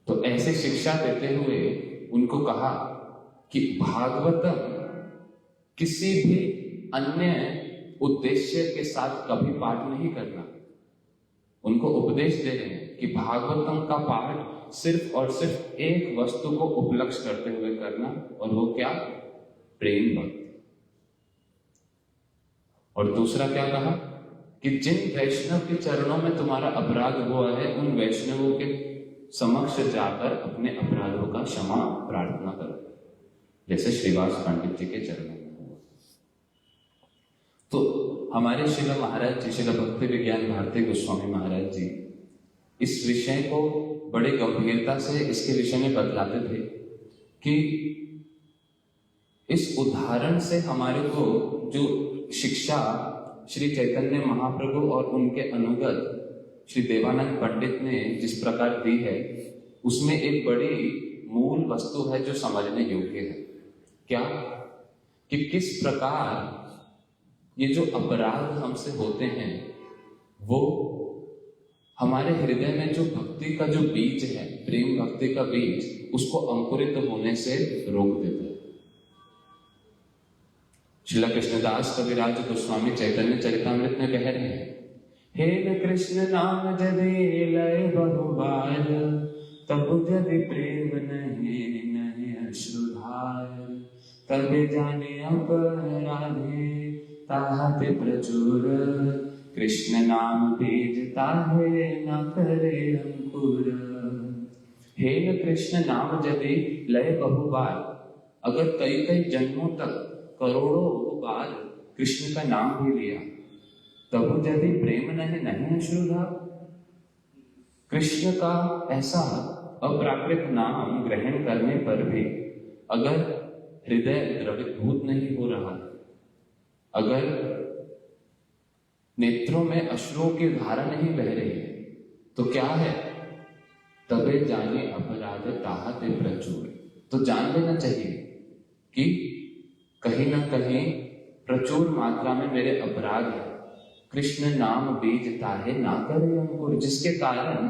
तो ऐसे शिक्षा देते हुए उनको कहा कि भागवतम किसी भी अन्य उद्देश्य के साथ कभी पाठ नहीं करना। उनको उपदेश दे रहे हैं कि भागवतम का पाठ सिर्फ और सिर्फ एक वस्तु को उपलक्ष्य करते हुए करना, और वो क्या? प्रेम भक्ति। और दूसरा क्या कहा कि जिन वैष्णव के चरणों में तुम्हारा अपराध हुआ है, उन वैष्णवों के समक्ष जाकर अपने अपराधों का क्षमा प्रार्थना करो, जैसे श्रीवास पंडित जी के चरणों में हुआ। तो हमारे श्रील महाराज जी, श्रील भक्ति विज्ञान भारती गोस्वामी महाराज जी इस विषय को बड़े गंभीरता से इसके विषय में बतलाते थे कि इस उदाहरण से हमारे को जो शिक्षा श्री चैतन्य महाप्रभु और उनके अनुगत श्री देवानंद पंडित ने जिस प्रकार दी है, उसमें एक बड़ी मूल वस्तु है जो समझने योग्य है। क्या? कि किस प्रकार ये जो अपराध हमसे होते हैं वो हमारे हृदय में जो भक्ति का जो बीज है, प्रेम भक्ति का बीज, उसको अंकुरित होने से रोक देते हैं। श्रील कृष्णदास कविराज गोस्वामी चैतन्य चरितामृत में कह रहे हैं, हे कृष्ण नाम जदि लय बहुबार, तब जदि प्रेम नहीं नहीं अश्रुधार, तबे जाने अपराधे ताहते प्रचुर, कृष्ण नाम बीज ताहे न करे अंकुर। हे कृष्ण नाम जदि लय बहुबार, अगर कई कई जन्मों तक करोड़ों बार कृष्ण का नाम भी लिया, तब यदि प्रेम नहीं नहीं अश्रुधार, कृष्ण का ऐसा अप्राकृत नाम ग्रहण करने पर भी अगर हृदय द्रवीभूत नहीं हो रहा, अगर नेत्रों में अश्रुओं की धारा नहीं बह रही है, तो क्या है? तबे जाने अपराध ताहते प्रचुर। तो जान लेना चाहिए कि कहीं ना कहीं प्रचुर मात्रा में मेरे अपराध है। कृष्ण नाम बीज ताहे ना करे अंकुर, जिसके कारण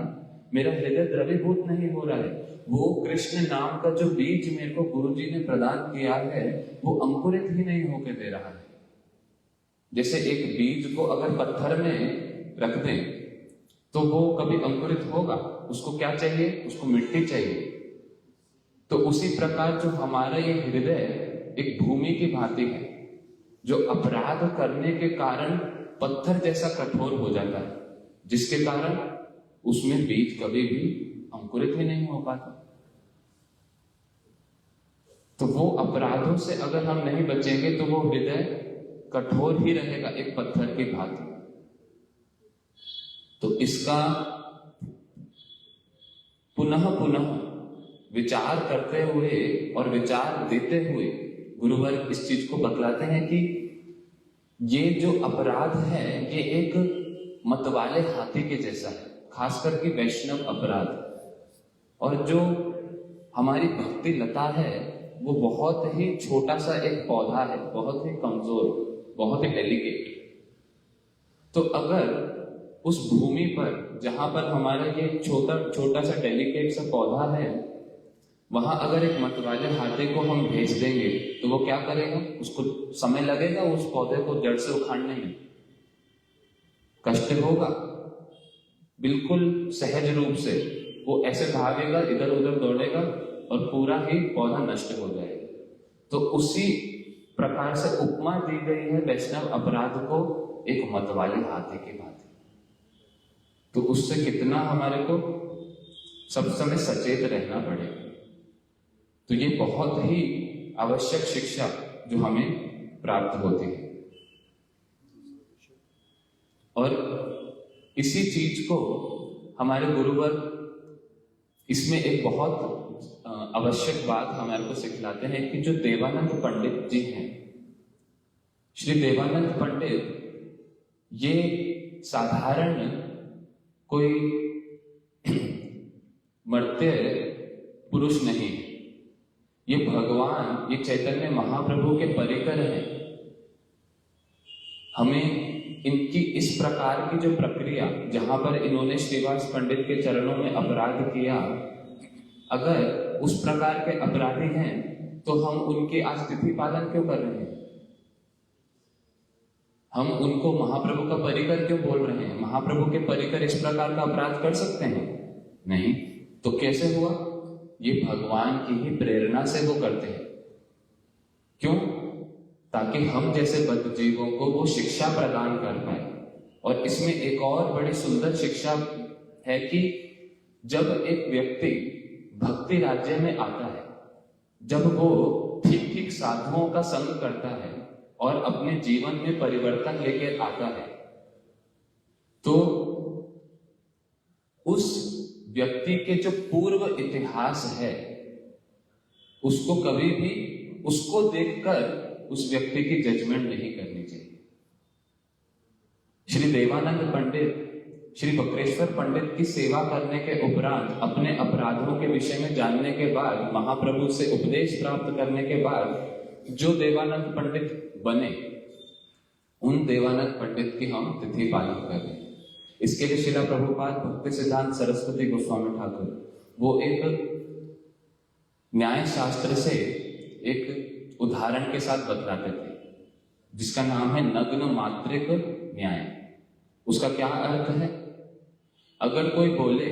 मेरा हृदय द्रवीभूत नहीं हो रहा है। वो कृष्ण नाम का जो बीज मेरे को गुरु जी ने प्रदान किया है, वो अंकुरित ही नहीं होकर दे रहा है। जैसे एक बीज को अगर पत्थर में रख दें तो वो कभी अंकुरित होगा, उसको क्या चाहिए? उसको मिट्टी चाहिए। तो उसी प्रकार जो हमारा ये हृदय एक भूमि की भांति है, जो अपराध करने के कारण पत्थर जैसा कठोर हो जाता है, जिसके कारण उसमें बीज कभी भी अंकुरित ही नहीं हो पाता। तो वो अपराधों से अगर हम नहीं बचेंगे तो वो हृदय कठोर ही रहेगा, एक पत्थर की भांति। तो इसका पुनः पुनः विचार करते हुए और विचार देते हुए गुरुवर इस चीज को बतलाते हैं कि ये जो अपराध है ये एक मतवाले हाथी के जैसा है, खास करके वैष्णव अपराध। और जो हमारी भक्ति लता है वो बहुत ही छोटा सा एक पौधा है, बहुत ही कमजोर, बहुत ही डेलिकेट। तो अगर उस भूमि पर जहां पर हमारा ये छोटा सा डेलिकेट सा पौधा है, वहां अगर एक मतवाले हाथी को हम भेज देंगे तो वो क्या करेगा? उसको समय लगेगा उस पौधे को जड़ से उखाड़ने में, कष्ट होगा, बिल्कुल सहज रूप से वो ऐसे भागेगा, इधर उधर दौड़ेगा और पूरा ही पौधा नष्ट हो जाएगा। तो उसी प्रकार से उपमा दी गई है वैष्णव अपराध को एक मतवाले हाथी की भांति। तो उससे कितना हमारे को सब समय सचेत रहना पड़ेगा। तो ये बहुत ही आवश्यक शिक्षा जो हमें प्राप्त होती है। और इसी चीज को हमारे गुरुवर इसमें एक बहुत आवश्यक बात हमारे को सिखलाते हैं कि जो देवानंद पंडित जी हैं, श्री देवानंद पंडित ये साधारण कोई मर्त्य पुरुष नहीं है, ये भगवान, ये चैतन्य महाप्रभु के परिकर हैं। हमें इनकी इस प्रकार की जो प्रक्रिया, जहां पर इन्होंने श्रीवास पंडित के चरणों में अपराध किया, अगर उस प्रकार के अपराधी हैं तो हम उनकी आज तिथि पालन क्यों कर रहे हैं? हम उनको महाप्रभु का परिकर क्यों बोल रहे हैं? महाप्रभु के परिकर इस प्रकार का अपराध कर सकते हैं? नहीं। तो कैसे हुआ? ये भगवान की ही प्रेरणा से वो करते हैं। क्यों? ताकि हम जैसे बद्ध जीवों को वो शिक्षा प्रदान कर पाए। और इसमें एक और बड़ी सुंदर शिक्षा है कि जब एक व्यक्ति भक्ति राज्य में आता है, जब वो ठीक ठीक साधुओं का संग करता है और अपने जीवन में परिवर्तन लेके आता है, तो उस व्यक्ति के जो पूर्व इतिहास है उसको कभी भी उसको देखकर उस व्यक्ति की जजमेंट नहीं करनी चाहिए। श्री देवानंद पंडित श्री बकरेश्वर पंडित की सेवा करने के उपरांत, अपने अपराधों के विषय में जानने के बाद, महाप्रभु से उपदेश प्राप्त करने के बाद जो देवानंद पंडित बने, उन देवानंद पंडित की हम तिथि पालन कर रहे हैं। इसके लिए श्रीला प्रभुपाद भक्ति सिद्धांत सरस्वती गोस्वामी ठाकुर वो एक न्याय शास्त्र से एक उदाहरण के साथ बतलाते थे, जिसका नाम है नग्न मात्रिक न्याय। उसका क्या अर्थ है? अगर कोई बोले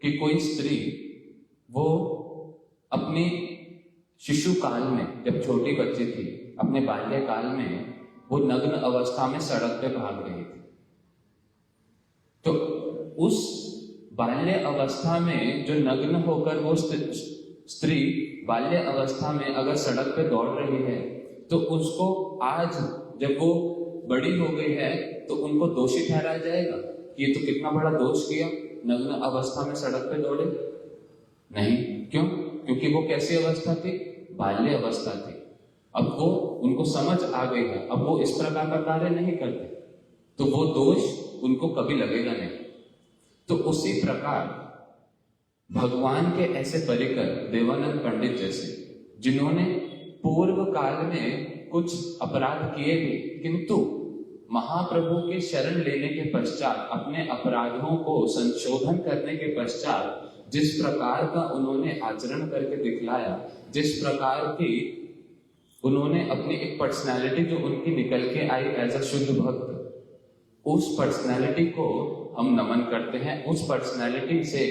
कि कोई स्त्री वो अपनी शिशु काल में, जब छोटी बच्ची थी, अपने बाल्यकाल में वो नग्न अवस्था में सड़क पे भाग रही थी, तो उस बाल्य अवस्था में जो नग्न होकर वो स्त्री बाल्य अवस्था में अगर सड़क पे दौड़ रही है, तो उसको आज जब वो बड़ी हो गई है तो उनको दोषी ठहराया जाएगा कि ये तो कितना बड़ा दोष किया, नग्न अवस्था में सड़क पे दौड़े? नहीं। क्यों? क्योंकि वो कैसी अवस्था थी? बाल्य अवस्था थी। अब वो उनको समझ आ गई है, अब वो इस प्रकार का कार्य नहीं करते, तो वो दोष उनको कभी लगेगा नहीं। तो उसी प्रकार भगवान के ऐसे परिकर देवानंद पंडित जैसे, जिन्होंने पूर्व काल में कुछ अपराध किए भी, किंतु महाप्रभु के शरण लेने के पश्चात अपने अपराधों को संशोधन करने के पश्चात जिस प्रकार का उन्होंने आचरण करके दिखलाया, जिस प्रकार की उन्होंने अपनी एक पर्सनालिटी जो उनकी निकल के आई एज अ शुद्ध भक्त, उस पर्सनालिटी को हम नमन करते हैं, उस पर्सनालिटी से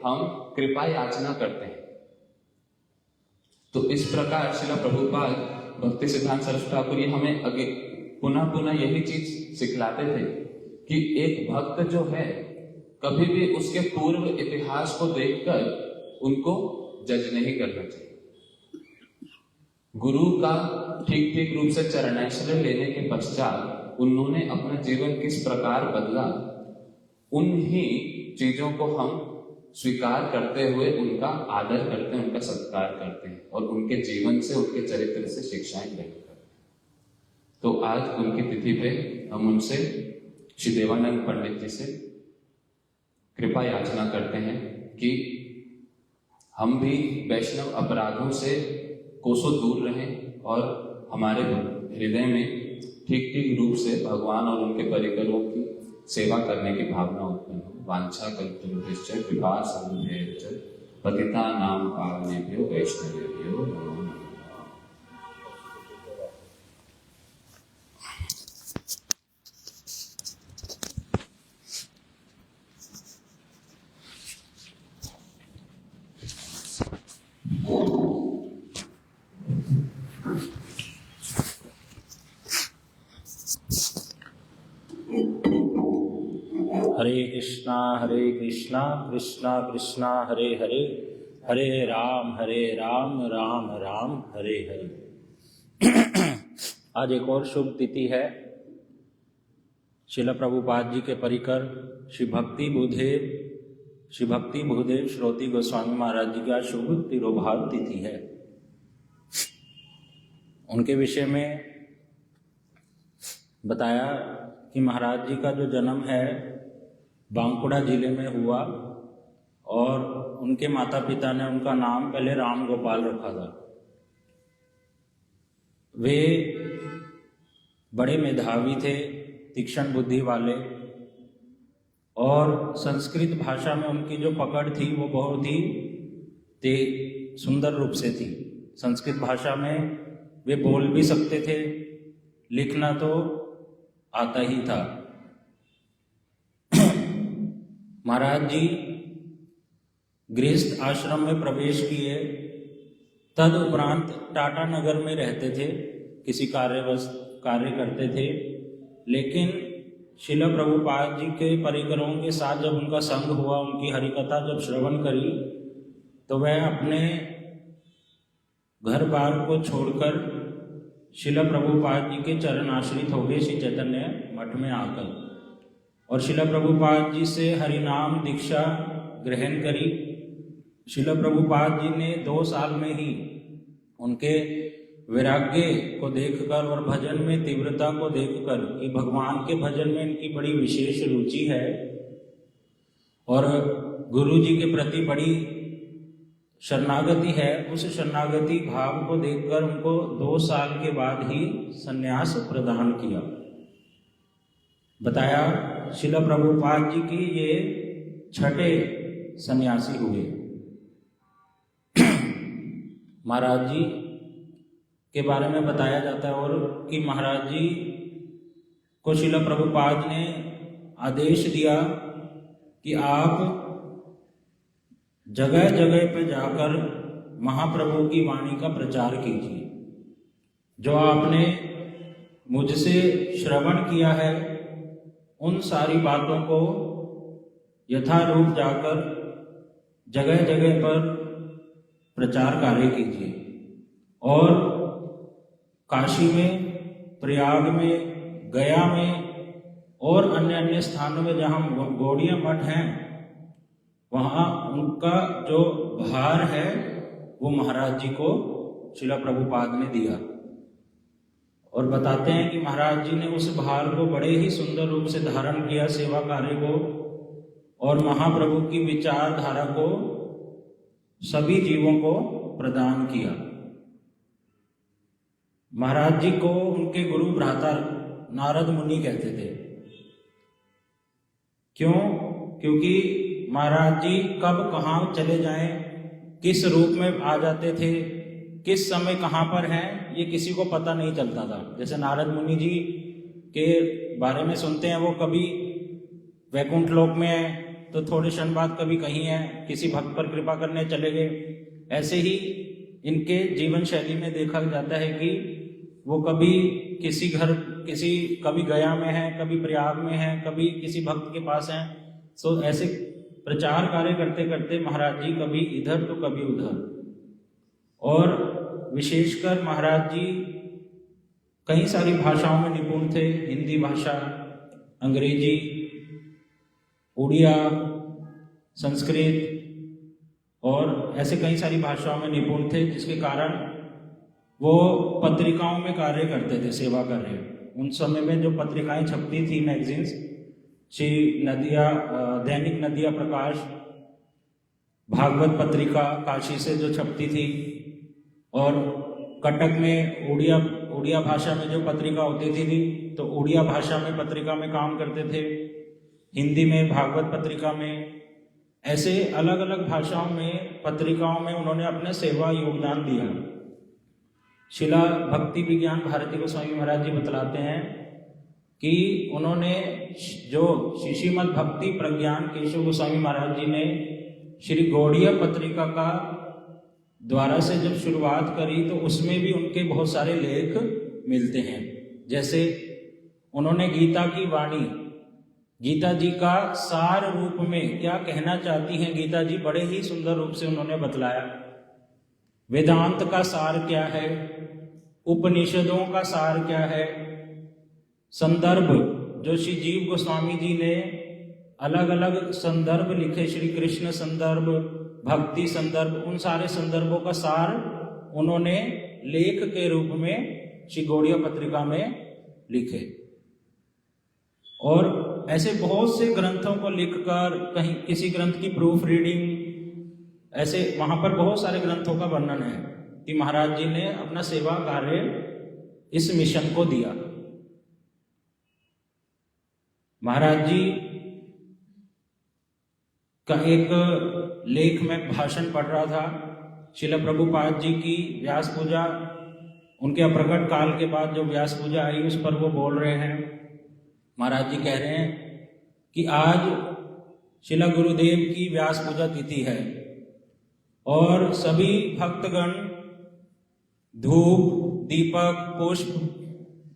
हम कृपा याचना करते हैं। तो इस प्रकार श्रीला प्रभुपाद भक्ति सिद्धांत सरस्वती ठाकुर ये हमें आगे पुनः पुनः यही चीज सिखलाते थे कि एक भक्त जो है कभी भी उसके पूर्व इतिहास को देखकर उनको जज नहीं करना चाहिए। गुरु का ठीक ठीक रूप से चरणाश्रय लेने के पश्चात उन्होंने अपना जीवन किस प्रकार बदला, उन्हीं चीजों को हम स्वीकार करते हुए उनका आदर करते हैं, उनका सत्कार करते हैं और उनके जीवन से, उनके चरित्र से शिक्षाएं ग्रहण करते हैं। तो आज उनकी तिथि पे हम उनसे, श्री देवानंद पंडित जी से कृपा याचना करते हैं कि हम भी वैष्णव अपराधों से कोसों दूर रहें और हमारे हृदय में ठीक ठीक रूप से भगवान और उनके परिकरों की सेवा करने की भावना उत्पन्न हो। वांछा कल्पतरुभ्यश्च कृपा सिन्धुभ्यश्च पतितानां पावनेभ्यो वैष्णवेभ्यो नमो नमः। हरे कृष्णा कृष्णा कृष्णा हरे हरे, हरे राम राम राम हरे हरे। आज एक और शुभ तिथि है। श्रील प्रभुपाद जी के परिकर श्री भक्ति भूदेव श्रोति गोस्वामी महाराज जी का शुभ तिरोभाव तिथि है। उनके विषय में बताया कि महाराज जी का जो जन्म है बांकुड़ा जिले में हुआ और उनके माता पिता ने उनका नाम पहले राम गोपाल रखा था। वे बड़े मेधावी थे, तीक्ष्ण बुद्धि वाले, और संस्कृत भाषा में उनकी जो पकड़ थी वो बहुत ही सुंदर रूप से थी। संस्कृत भाषा में वे बोल भी सकते थे, लिखना तो आता ही था। महाराज जी गृहस्थ आश्रम में प्रवेश किए, तद उपरांत टाटा नगर में रहते थे, किसी कार्य करते थे। लेकिन श्रील प्रभुपाद जी के परिकरों के साथ जब उनका संग हुआ, उनकी हरिकथा जब श्रवण करी, तो वह अपने घर बार को छोड़कर श्रील प्रभुपाद जी के चरण आश्रित हो गए श्री चैतन्य मठ में आकर, और श्रील प्रभुपाद जी से हरिनाम दीक्षा ग्रहण करी। श्रील प्रभुपाद जी ने 2 साल में ही उनके वैराग्य को देखकर और भजन में तीव्रता को देखकर कि भगवान के भजन में इनकी बड़ी विशेष रुचि है और गुरु जी के प्रति बड़ी शरणागति है, उस शरणागति भाव को देखकर उनको 2 साल के बाद ही संन्यास प्रदान किया। बताया शिला प्रभुपाद जी की ये छठे सन्यासी हुए। महाराज जी के बारे में बताया जाता है और कि महाराज जी को शिला प्रभुपाद ने आदेश दिया कि आप जगह जगह पे जाकर महाप्रभु की वाणी का प्रचार कीजिए। जो आपने मुझसे श्रवण किया है उन सारी बातों को यथारूप जाकर जगह जगह पर प्रचार कार्य कीजिए। और काशी में, प्रयाग में, गया में और अन्य अन्य स्थानों में जहाँ गौड़ीय मठ हैं वहाँ उनका जो भार है वो महाराज जी को शिला प्रभुपाद ने दिया। और बताते हैं कि महाराज जी ने उस भार को बड़े ही सुंदर रूप से धारण किया, सेवा कार्य को, और महाप्रभु की विचारधारा को सभी जीवों को प्रदान किया। महाराज जी को उनके गुरु भ्राता नारद मुनि कहते थे। क्यों? क्योंकि महाराज जी कब कहाँ चले जाएं, किस रूप में आ जाते थे, किस समय कहाँ पर हैं, ये किसी को पता नहीं चलता था। जैसे नारद मुनि जी के बारे में सुनते हैं, वो कभी वैकुंठ लोक में है तो थोड़े क्षण बाद कभी कहीं है, किसी भक्त पर कृपा करने चले गए। ऐसे ही इनके जीवन शैली में देखा जाता है कि वो कभी कभी गया में है, कभी प्रयाग में है, कभी किसी भक्त के पास हैं। सो ऐसे प्रचार कार्य करते करते महाराज जी कभी इधर तो कभी उधर। और विशेषकर महाराज जी कई सारी भाषाओं में निपुण थे। हिंदी भाषा, अंग्रेजी, उड़िया, संस्कृत और ऐसे कई सारी भाषाओं में निपुण थे, जिसके कारण वो पत्रिकाओं में कार्य करते थे, सेवा कार्य। उन समय में जो पत्रिकाएं छपती थी, मैगजीन्स, श्री नदिया, दैनिक नदिया प्रकाश, भागवत पत्रिका काशी से जो छपती थी, और कटक में उड़िया भाषा में जो पत्रिका होती थी तो उड़िया भाषा में पत्रिका में काम करते थे। हिंदी में भागवत पत्रिका में, ऐसे अलग अलग भाषाओं में पत्रिकाओं में उन्होंने अपना सेवा योगदान दिया। शिला भक्ति विज्ञान भारती गोस्वामी महाराज जी बतलाते हैं कि उन्होंने जो श्रीमद् भक्ति प्रज्ञान केशव गोस्वामी महाराज जी ने श्री गौड़ीय पत्रिका का द्वारा से जब शुरुआत करी तो उसमें भी उनके बहुत सारे लेख मिलते हैं। जैसे उन्होंने गीता की वाणी, गीता जी का सार रूप में क्या कहना चाहती हैं गीता जी, बड़े ही सुंदर रूप से उन्होंने बतलाया। वेदांत का सार क्या है, उपनिषदों का सार क्या है, संदर्भ जो श्री जीव गोस्वामी जी ने अलग अलग संदर्भ लिखे, श्री कृष्ण संदर्भ, भक्ति संदर्भ, उन सारे संदर्भों का सार उन्होंने लेख के रूप में श्री गौड़ीय पत्रिका में लिखे। और ऐसे बहुत से ग्रंथों को लिखकर, कहीं किसी ग्रंथ की प्रूफ रीडिंग, ऐसे वहां पर बहुत सारे ग्रंथों का वर्णन है कि महाराज जी ने अपना सेवा कार्य इस मिशन को दिया। महाराज जी का एक लेख में भाषण पढ़ रहा था, शिला प्रभुपाद जी की व्यास पूजा, उनके अप्रकट काल के बाद जो व्यास पूजा आई उस पर वो बोल रहे हैं। महाराज जी कह रहे हैं कि आज शिला गुरुदेव की व्यास पूजा तिथि है और सभी भक्तगण धूप, दीपक, पुष्प,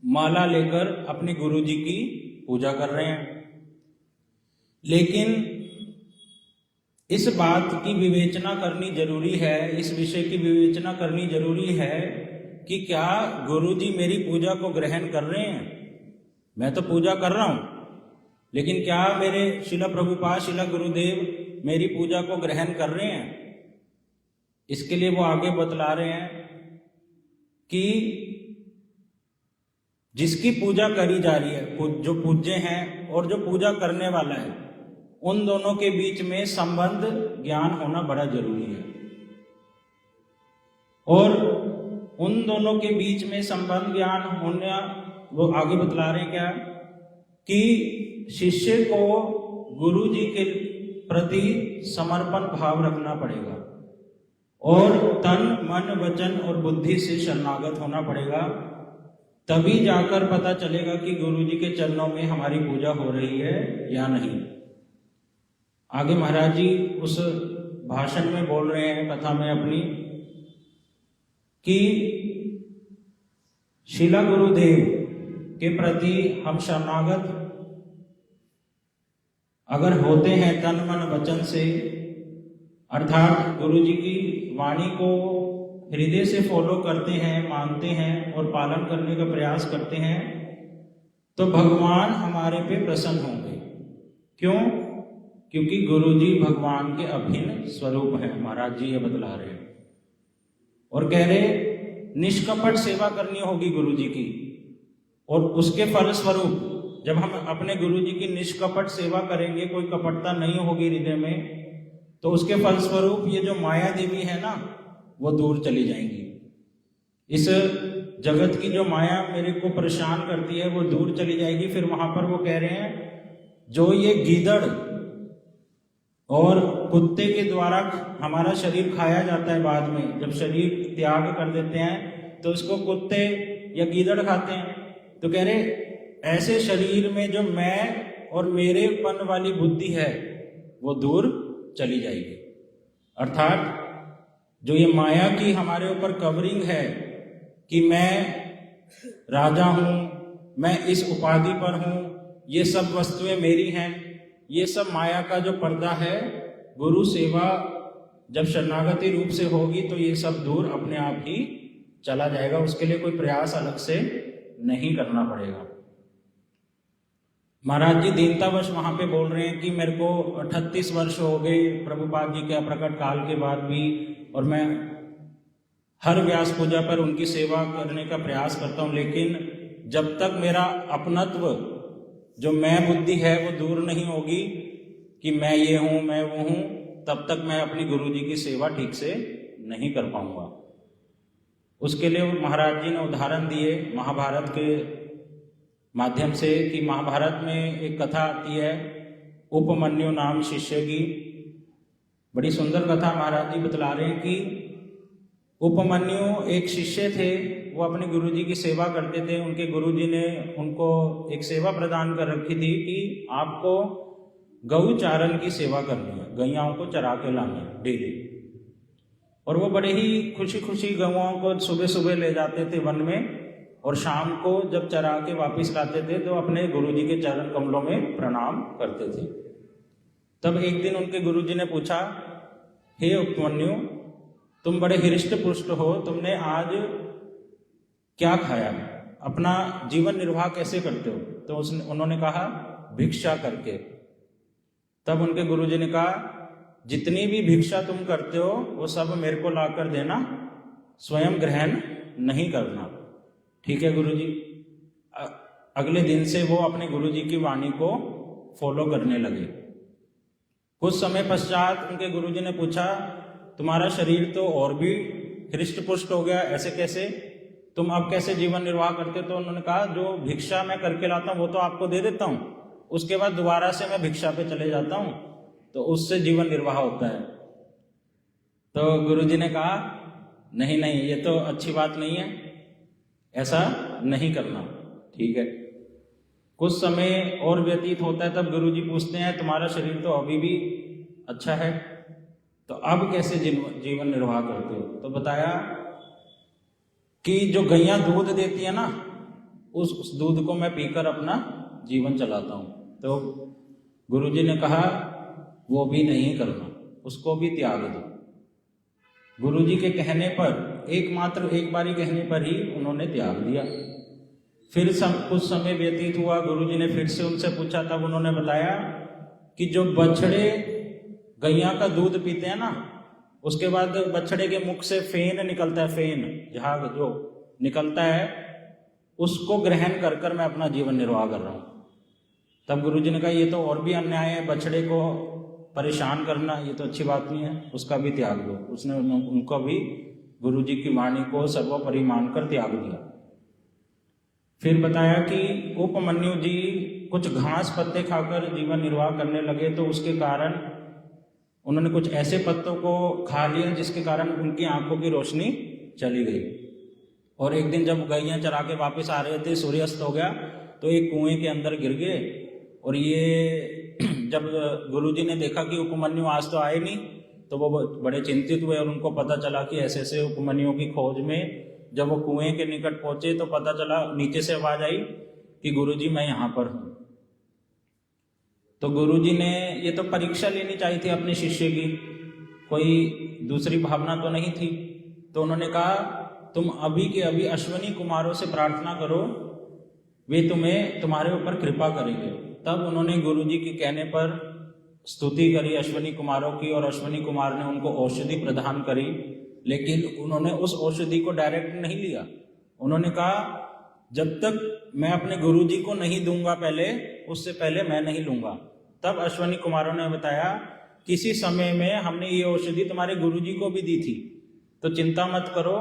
माला लेकर अपने गुरु जी की पूजा कर रहे हैं। लेकिन इस बात की विवेचना करनी जरूरी है, इस विषय की विवेचना करनी जरूरी है कि क्या गुरु जी मेरी पूजा को ग्रहण कर रहे हैं। मैं तो पूजा कर रहा हूं, लेकिन क्या मेरे शिला प्रभुपाद, शिला गुरुदेव मेरी पूजा को ग्रहण कर रहे हैं। इसके लिए वो आगे बतला रहे हैं कि जिसकी पूजा करी जा रही है, जो पूज्य हैं और जो पूजा करने वाला है, उन दोनों के बीच में संबंध ज्ञान होना बड़ा जरूरी है। और उन दोनों के बीच में संबंध ज्ञान होना, वो आगे बतला रहे हैं क्या कि शिष्य को गुरु जी के प्रति समर्पण भाव रखना पड़ेगा और तन मन वचन और बुद्धि से शरणागत होना पड़ेगा, तभी जाकर पता चलेगा कि गुरु जी के चरणों में हमारी पूजा हो रही है या नहीं। आगे महाराज जी उस भाषण में बोल रहे हैं, कथा में अपनी, कि शिला गुरुदेव के प्रति हम शरणागत अगर होते हैं तन मन वचन से, अर्थात गुरु जी की वाणी को हृदय से फॉलो करते हैं, मानते हैं और पालन करने का प्रयास करते हैं, तो भगवान हमारे पे प्रसन्न होंगे। क्यों? क्योंकि गुरु जी भगवान के अभिन्न स्वरूप हैं। महाराज जी ये बतला रहे हैं और कह रहे निष्कपट सेवा करनी होगी गुरु जी की, और उसके फल स्वरूप जब हम अपने गुरु जी की निष्कपट सेवा करेंगे, कोई कपटता नहीं होगी हृदय में, तो उसके फल स्वरूप ये जो माया देवी है ना, वो दूर चली जाएंगी। इस जगत की जो माया मेरे को परेशान करती है वो दूर चली जाएगी। फिर वहां पर वो कह रहे हैं जो ये गीदड़ और कुत्ते के द्वारा हमारा शरीर खाया जाता है, बाद में जब शरीर त्याग कर देते हैं तो उसको कुत्ते या गीदड़ खाते हैं, तो कह रहे ऐसे शरीर में जो मैं और मेरेपन वाली बुद्धि है वो दूर चली जाएगी। अर्थात जो ये माया की हमारे ऊपर कवरिंग है कि मैं राजा हूं, मैं इस उपाधि पर हूं, ये सब वस्तुएं मेरी हैं, ये सब माया का जो पर्दा है, गुरु सेवा जब शरणागति रूप से होगी तो ये सब दूर अपने आप ही चला जाएगा। उसके लिए कोई प्रयास अलग से नहीं करना पड़ेगा। महाराज जी दीनतावश वहां पे बोल रहे हैं कि मेरे को 38 वर्ष हो गए प्रभुपाद जी के प्रकट काल के बाद भी, और मैं हर व्यास पूजा पर उनकी सेवा करने का प्रयास करता हूं, लेकिन जब तक मेरा अपनत्व जो मैं बुद्धि है वो दूर नहीं होगी कि मैं ये हूं मैं वो हूं, तब तक मैं अपनी गुरु जी की सेवा ठीक से नहीं कर पाऊंगा। उसके लिए महाराज जी ने उदाहरण दिए महाभारत के माध्यम से, कि महाभारत में एक कथा आती है उपमन्यु नाम शिष्य की। बड़ी सुंदर कथा महाराज जी बतला रहे हैं कि उपमन्यु एक शिष्य थे, वो अपने गुरुजी की सेवा करते थे। उनके गुरुजी ने उनको एक सेवा प्रदान कर रखी थी कि आपको गौ चारण की सेवा करनी है, गैयाओं को चरा के लाना है डेली। और वो बड़े ही खुशी खुशी गौओं को सुबह सुबह ले जाते थे वन में, और शाम को जब चरा के वापिस लाते थे तो अपने गुरुजी के चरण कमलों में प्रणाम करते थे। तब एक दिन उनके गुरुजी ने पूछा, हे उपमन्यु, तुम बड़े हृष्ट पुष्ट हो, तुमने आज क्या खाया, अपना जीवन निर्वाह कैसे करते हो? तो उन्होंने कहा भिक्षा करके। तब उनके गुरुजी ने कहा, जितनी भी भिक्षा तुम करते हो वो सब मेरे को ला कर देना, स्वयं ग्रहण नहीं करना। ठीक है गुरुजी। अगले दिन से वो अपने गुरुजी की वाणी को फॉलो करने लगे। कुछ समय पश्चात उनके गुरुजी ने पूछा, तुम्हारा शरीर तो और भी हृष्ट पुष्ट हो गया, ऐसे कैसे, तुम अब कैसे जीवन निर्वाह करते? तो उन्होंने कहा, जो भिक्षा मैं करके लाता हूँ वो तो आपको दे देता हूँ, उसके बाद दोबारा से मैं भिक्षा पे चले जाता हूँ, तो उससे जीवन निर्वाह होता है। तो गुरुजी ने कहा, नहीं नहीं, ये तो अच्छी बात नहीं है, ऐसा नहीं करना। ठीक है। कुछ समय और व्यतीत होता है, तब गुरुजी पूछते हैं, तुम्हारा शरीर तो अभी भी अच्छा है, तो अब कैसे जीवन निर्वाह करते हो? तो बताया कि जो गैया दूध देती है ना, उस दूध को मैं पीकर अपना जीवन चलाता हूं। तो गुरुजी ने कहा, वो भी नहीं करना, उसको भी त्याग दो। गुरुजी के कहने पर, एकमात्र एक बारी कहने पर ही उन्होंने त्याग दिया। फिर कुछ समय व्यतीत हुआ, गुरुजी ने फिर से उनसे पूछा, तब उन्होंने बताया कि जो बछड़े गैया का दूध पीते हैं ना, उसके बाद बछड़े के मुख से फेन निकलता है, फेन झाग जो निकलता है, उसको ग्रहण कर कर मैं अपना जीवन निर्वाह कर रहा हूं। तब गुरुजी ने कहा, ये तो और भी अन्याय है, बछड़े को परेशान करना, ये तो अच्छी बात नहीं है, उसका भी त्याग दो। उसने उनको भी गुरुजी की वाणी को सर्वोपरि मानकर त्याग दिया। फिर बताया कि उपमन्यु जी कुछ घास पत्ते खाकर जीवन निर्वाह करने लगे, तो उसके कारण उन्होंने कुछ ऐसे पत्तों को खा लिया जिसके कारण उनकी आंखों की रोशनी चली गई। और एक दिन जब गैया चरा के वापस आ रहे थे, सूर्यास्त हो गया, तो एक कुएं के अंदर गिर गए। और ये जब गुरुजी ने देखा कि उपमन्यु आज तो आए नहीं, तो वो बड़े चिंतित हुए और उनको पता चला कि ऐसे ऐसे उपमन्यु की खोज में जब वो कुएं के निकट पहुंचे तो पता चला, नीचे से आवाज आई कि गुरुजी मैं यहाँ पर हूं। तो गुरुजी ने ये तो परीक्षा लेनी चाहिए थी अपने शिष्य की, कोई दूसरी भावना तो नहीं थी। तो उन्होंने कहा तुम अभी के अभी अश्वनी कुमारों से प्रार्थना करो, वे तुम्हें तुम्हारे ऊपर कृपा करेंगे। तब उन्होंने गुरुजी के कहने पर स्तुति करी अश्वनी कुमारों की, और अश्वनी कुमार ने उनको औषधि प्रदान करी। लेकिन उन्होंने उस औषधि को डायरेक्ट नहीं लिया। उन्होंने कहा जब तक मैं अपने गुरुजी को नहीं दूंगा पहले, उससे पहले मैं नहीं लूंगा। तब अश्वनी कुमारों ने बताया किसी समय में हमने ये औषधि तुम्हारे गुरुजी को भी दी थी, तो चिंता मत करो,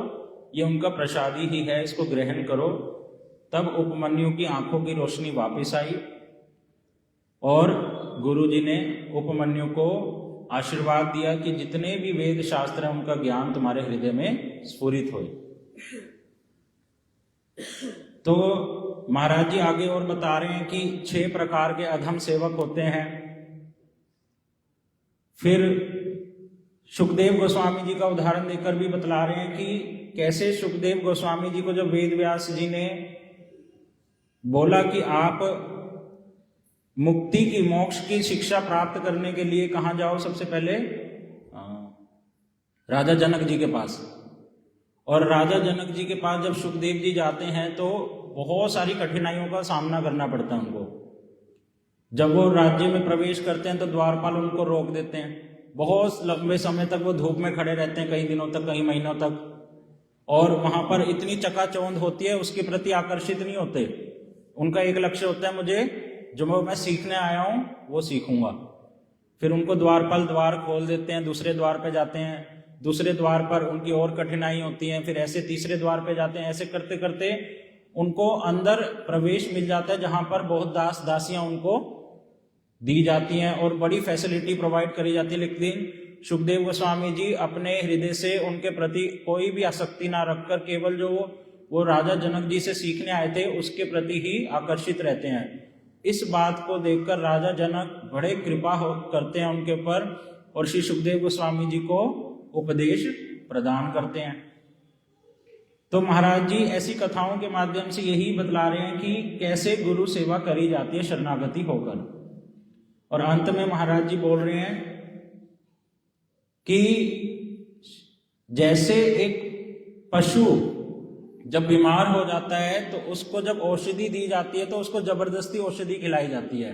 ये उनका प्रसादी ही है, इसको ग्रहण करो। तब उपमन्यु की आंखों की रोशनी वापस आई और गुरुजी ने उपमन्यु को आशीर्वाद दिया कि जितने भी वेद शास्त्र हैं उनका ज्ञान तुम्हारे हृदय में स्फुरित होए। तो महाराज जी आगे और बता रहे हैं कि 6 प्रकार के अधम सेवक होते हैं। फिर सुखदेव गोस्वामी जी का उदाहरण देकर भी बतला रहे हैं कि कैसे सुखदेव गोस्वामी जी को जब वेद व्यास जी ने बोला कि आप मुक्ति की, मोक्ष की शिक्षा प्राप्त करने के लिए कहाँ जाओ, सबसे पहले राजा जनक जी के पास। और राजा जनक जी के पास जब सुखदेव जी जाते हैं तो बहुत सारी कठिनाइयों का सामना करना पड़ता है उनको। जब वो राज्य में प्रवेश करते हैं तो द्वारपाल उनको रोक देते हैं, बहुत लंबे समय तक वो धूप में खड़े रहते हैं, कई दिनों तक, कई महीनों तक। और वहां पर इतनी चकाचौंध होती है, उसके प्रति आकर्षित नहीं होते। उनका एक लक्ष्य होता है, मुझे जो मैं सीखने आया हूं वो सीखूंगा। फिर उनको द्वारपाल द्वार खोल देते हैं, दूसरे द्वार पे जाते हैं, दूसरे द्वार पर उनकी और कठिनाई होती है, फिर ऐसे तीसरे द्वार पे जाते हैं। ऐसे करते करते उनको अंदर प्रवेश मिल जाता है, जहां पर बहुत दास दासियां उनको दी जाती हैं और बड़ी फैसिलिटी प्रोवाइड करी जाती है। लेकिन सुखदेव गोस्वामी जी अपने हृदय से उनके प्रति कोई भी आसक्ति ना रखकर केवल जो वो राजा जनक जी से सीखने आए थे उसके प्रति ही आकर्षित रहते हैं। इस बात को देखकर राजा जनक बड़े कृपा करते हैं उनके ऊपर और श्री सुखदेव गोस्वामी जी को उपदेश प्रदान करते हैं। तो महाराज जी ऐसी कथाओं के माध्यम से यही बतला रहे हैं कि कैसे गुरु सेवा करी जाती है शरणागति होकर। और अंत में महाराज जी बोल रहे हैं कि जैसे एक पशु जब बीमार हो जाता है तो उसको जब औषधि दी जाती है तो उसको जबरदस्ती औषधि खिलाई जाती है,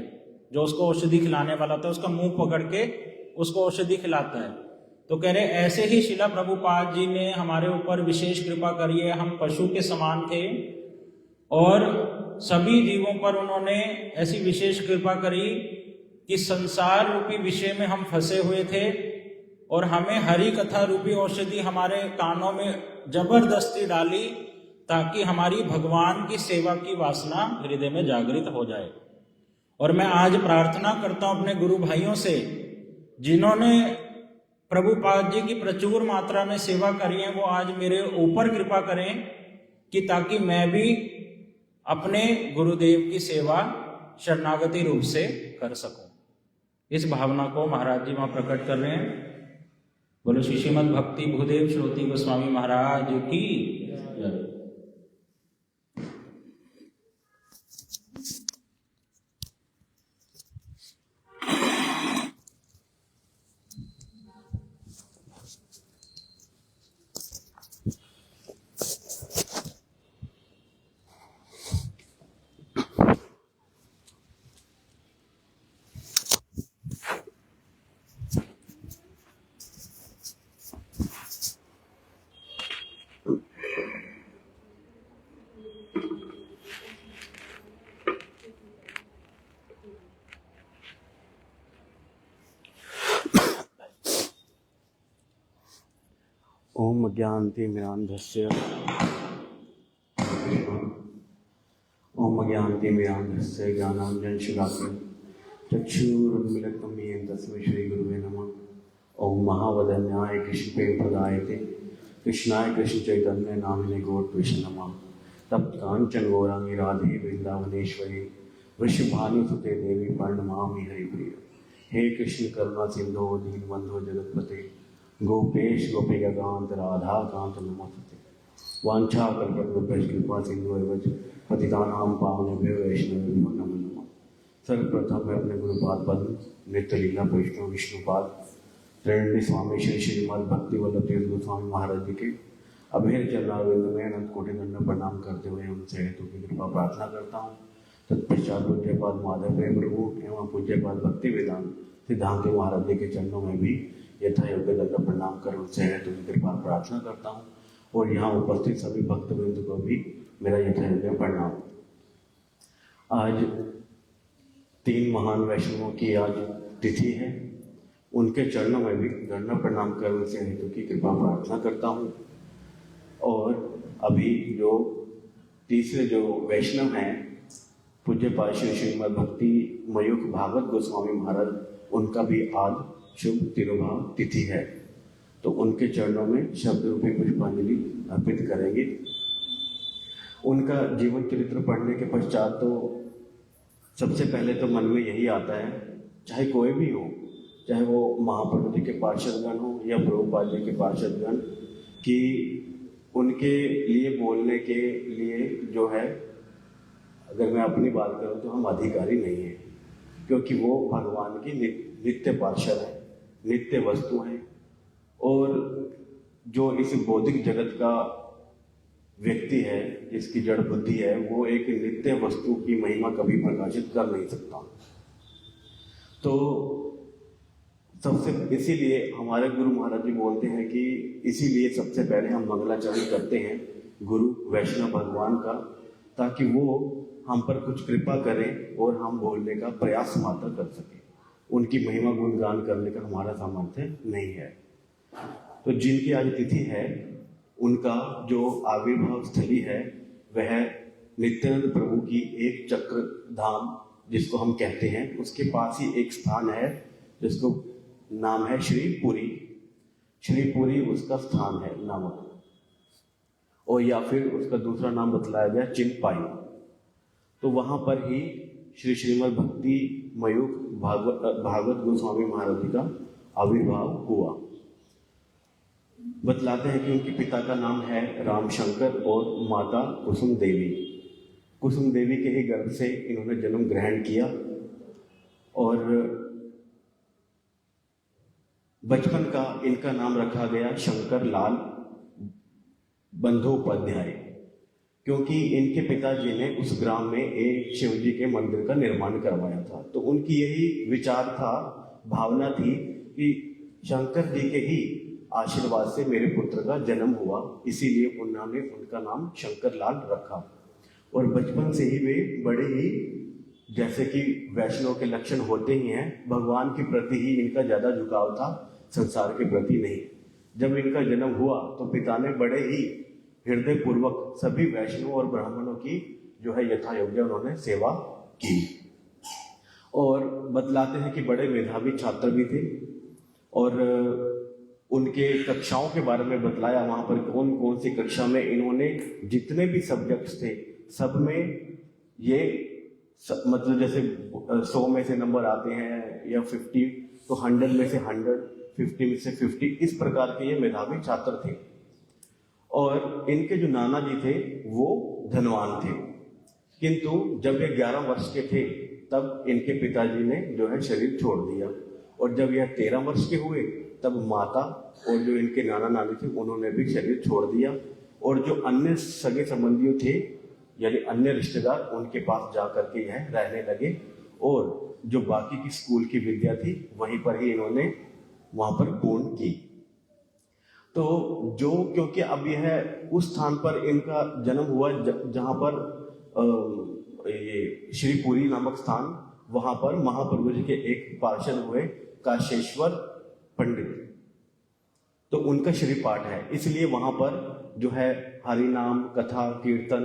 जो उसको औषधि खिलाने वाला था उसका मुंह पकड़ के उसको औषधि खिलाता है। तो कह रहे ऐसे ही शिला प्रभुपाद जी ने हमारे ऊपर विशेष कृपा करी है। हम पशु के समान थे और सभी जीवों पर उन्होंने ऐसी विशेष कृपा करी कि संसार रूपी विषय में हम फंसे हुए थे और हमें हरि कथा रूपी औषधि हमारे कानों में जबरदस्ती डाली ताकि हमारी भगवान की सेवा की वासना हृदय में जागृत हो जाए। और मैं आज प्रार्थना करता हूं अपने गुरु भाइयों से जिन्होंने प्रभुपाद जी की प्रचुर मात्रा में सेवा करी है, वो आज मेरे ऊपर कृपा करें कि ताकि मैं भी अपने गुरुदेव की सेवा शरणागति रूप से कर सकूं। इस भावना को महाराज जी वहां प्रकट कर रहे हैं। बोलो श्री श्रीमद् भक्ति भूदेव श्रोति गोस्वामी महाराज की जय। ओम अज्ञानतिमिरान्धस्य ओम ज्ञानतिमिरान्धस्य ज्ञानाञ्जनशलाकया चक्षुरुन्मीलितं येन तस्मै श्रीगुरुवे नमः। ओम महावदन्याय कृष्णप्रेमप्रदायते कृष्णाय कृष्णचैतन्य नामिने गौरकृष्ण नमः। तप्तकाञ्चन गौरांगी राधे वृंदावनेश्वरी वृषभानुसुते देवी प्रणमामि हरिप्रिय। हे कृष्ण करुणा सिंधो दीनबंधो जगत्पते गोपेश गोपिकांत राधा कांत नमस्ते। वाञ्छाकल्पतरुभ्यश्च कृपा सिंधु एव च पतितानां पावनेभ्यो वैष्णवेभ्यो नमो नमः। सर्वप्रथम मैं अपने गुरुपाद पद्म नित्य लीला वैष्णव विष्णुपाद त्रिवेणी स्वामी श्री श्रीमद भक्ति वल्लभ तीर्थ गोस्वामी महाराज जी के अभेद चरणारविंद में अनंत कोटि दंड प्रणाम करते हुए उनसे हेतु की कृपा प्रार्थना करता हूँ। तत्पश्चात पूज्यपाद माधव प्रेम प्रभु एवं पूज्यपाद भक्ति वेदांत सिद्धांति महाराज जी के चरणों में भी यथा योग्य दंड प्रणाम कर उनसे हेतु की कृपा प्रार्थना करता हूँ। और यहाँ उपस्थित सभी भक्तवृंद को भी मेरा यथा योग्य प्रणाम। आज 3 महान वैष्णवों की आज तिथि है, उनके चरणों में भी दंड प्रणाम कर उनसे हेतु की कृपा प्रार्थना करता हूँ। और अभी जो तीसरे जो वैष्णव हैं पूज्य पाश्री श्रीमद भक्ति मयूख भागवत गोस्वामी महाराज, उनका भी आज शुभ तिरुभाव तिथि है, तो उनके चरणों में शब्द रूपी पुष्पांजलि अर्पित करेंगे। उनका जीवन चरित्र पढ़ने के पश्चात तो सबसे पहले तो मन में यही आता है, चाहे कोई भी हो, चाहे वो महाप्रभु जी के पार्षदगण हो या प्रभुपाद जी के पार्षदगण, कि उनके लिए बोलने के लिए जो है, अगर मैं अपनी बात करूं तो हम अधिकारी नहीं हैं, क्योंकि वो भगवान की नित्य पार्षद है, नित्य वस्तु है। और जो इस बौद्धिक जगत का व्यक्ति है, जिसकी जड़ बुद्धि है, वो एक नित्य वस्तु की महिमा कभी प्रकाशित कर नहीं सकता। तो सबसे इसीलिए हमारे गुरु महाराज जी बोलते हैं कि इसीलिए सबसे पहले हम मंगलाचरण करते हैं गुरु वैष्णव भगवान का, ताकि वो हम पर कुछ कृपा करें और हम बोलने का प्रयास मात्र कर सकें। उनकी महिमा गुणगान करने का हमारा सामर्थ्य नहीं है। तो जिनकी आज तिथि है, उनका जो आविर्भाव स्थली है वह नित्यानंद प्रभु की एक चक्र धाम जिसको हम कहते हैं, उसके पास ही एक स्थान है जिसको नाम है श्रीपुरी। श्रीपुरी उसका स्थान है नामक, और या फिर उसका दूसरा नाम बतलाया गया चिंपाई। तो वहां पर ही श्री श्रीमद भक्ति मयूख भागवत गोस्वामी महाराज जी का आविर्भाव हुआ। बतलाते हैं कि उनके पिता का नाम है रामशंकर और माता कुसुम देवी। कुसुम देवी के ही गर्भ से इन्होंने जन्म ग्रहण किया, और बचपन का इनका नाम रखा गया शंकर लाल बंदोपाध्याय, क्योंकि इनके पिताजी ने उस ग्राम में एक शिव जी के मंदिर का निर्माण करवाया था। तो उनकी यही विचार था, भावना थी कि शंकर जी के ही आशीर्वाद से मेरे पुत्र का जन्म हुआ, इसीलिए उन्होंने उनका नाम शंकर लाल रखा। और बचपन से ही वे बड़े ही, जैसे कि वैष्णव के लक्षण होते ही हैं, भगवान के प्रति ही इनका ज्यादा झुकाव था, संसार के प्रति नहीं। जब इनका जन्म हुआ तो पिता ने बड़े ही हृदय पूर्वक सभी वैष्णव और ब्राह्मणों की जो है यथा योग्य उन्होंने सेवा की। और बतलाते हैं कि बड़े मेधावी छात्र भी थे, और उनके कक्षाओं के बारे में बतलाया, वहां पर कौन कौन सी कक्षा में इन्होंने जितने भी सब्जेक्ट्स थे सब में ये मतलब जैसे 100 में से नंबर आते हैं या 50, तो 100 में से 100, 50 में से 50, इस प्रकार के ये मेधावी छात्र थे। और इनके जो नाना जी थे वो धनवान थे, किंतु जब ये 11 वर्ष के थे तब इनके पिताजी ने जो है शरीर छोड़ दिया, और जब यह 13 वर्ष के हुए तब माता और जो इनके नाना नानी थे उन्होंने भी शरीर छोड़ दिया। और जो अन्य सगे संबंधियों थे यानी अन्य रिश्तेदार, उनके पास जाकर के यह रहने लगे, और जो बाकी की स्कूल की विद्या थी वहीं पर ही इन्होंने वहां पर पूर्ण की। तो जो क्योंकि अब यह उस स्थान पर इनका जन्म हुआ जहां पर ये श्रीपुरी नामक स्थान, वहां पर महाप्रभु जी के एक पार्षद हुए काशेश्वर पंडित, तो उनका श्री पाठ है, इसलिए वहां पर जो है हरि नाम कथा कीर्तन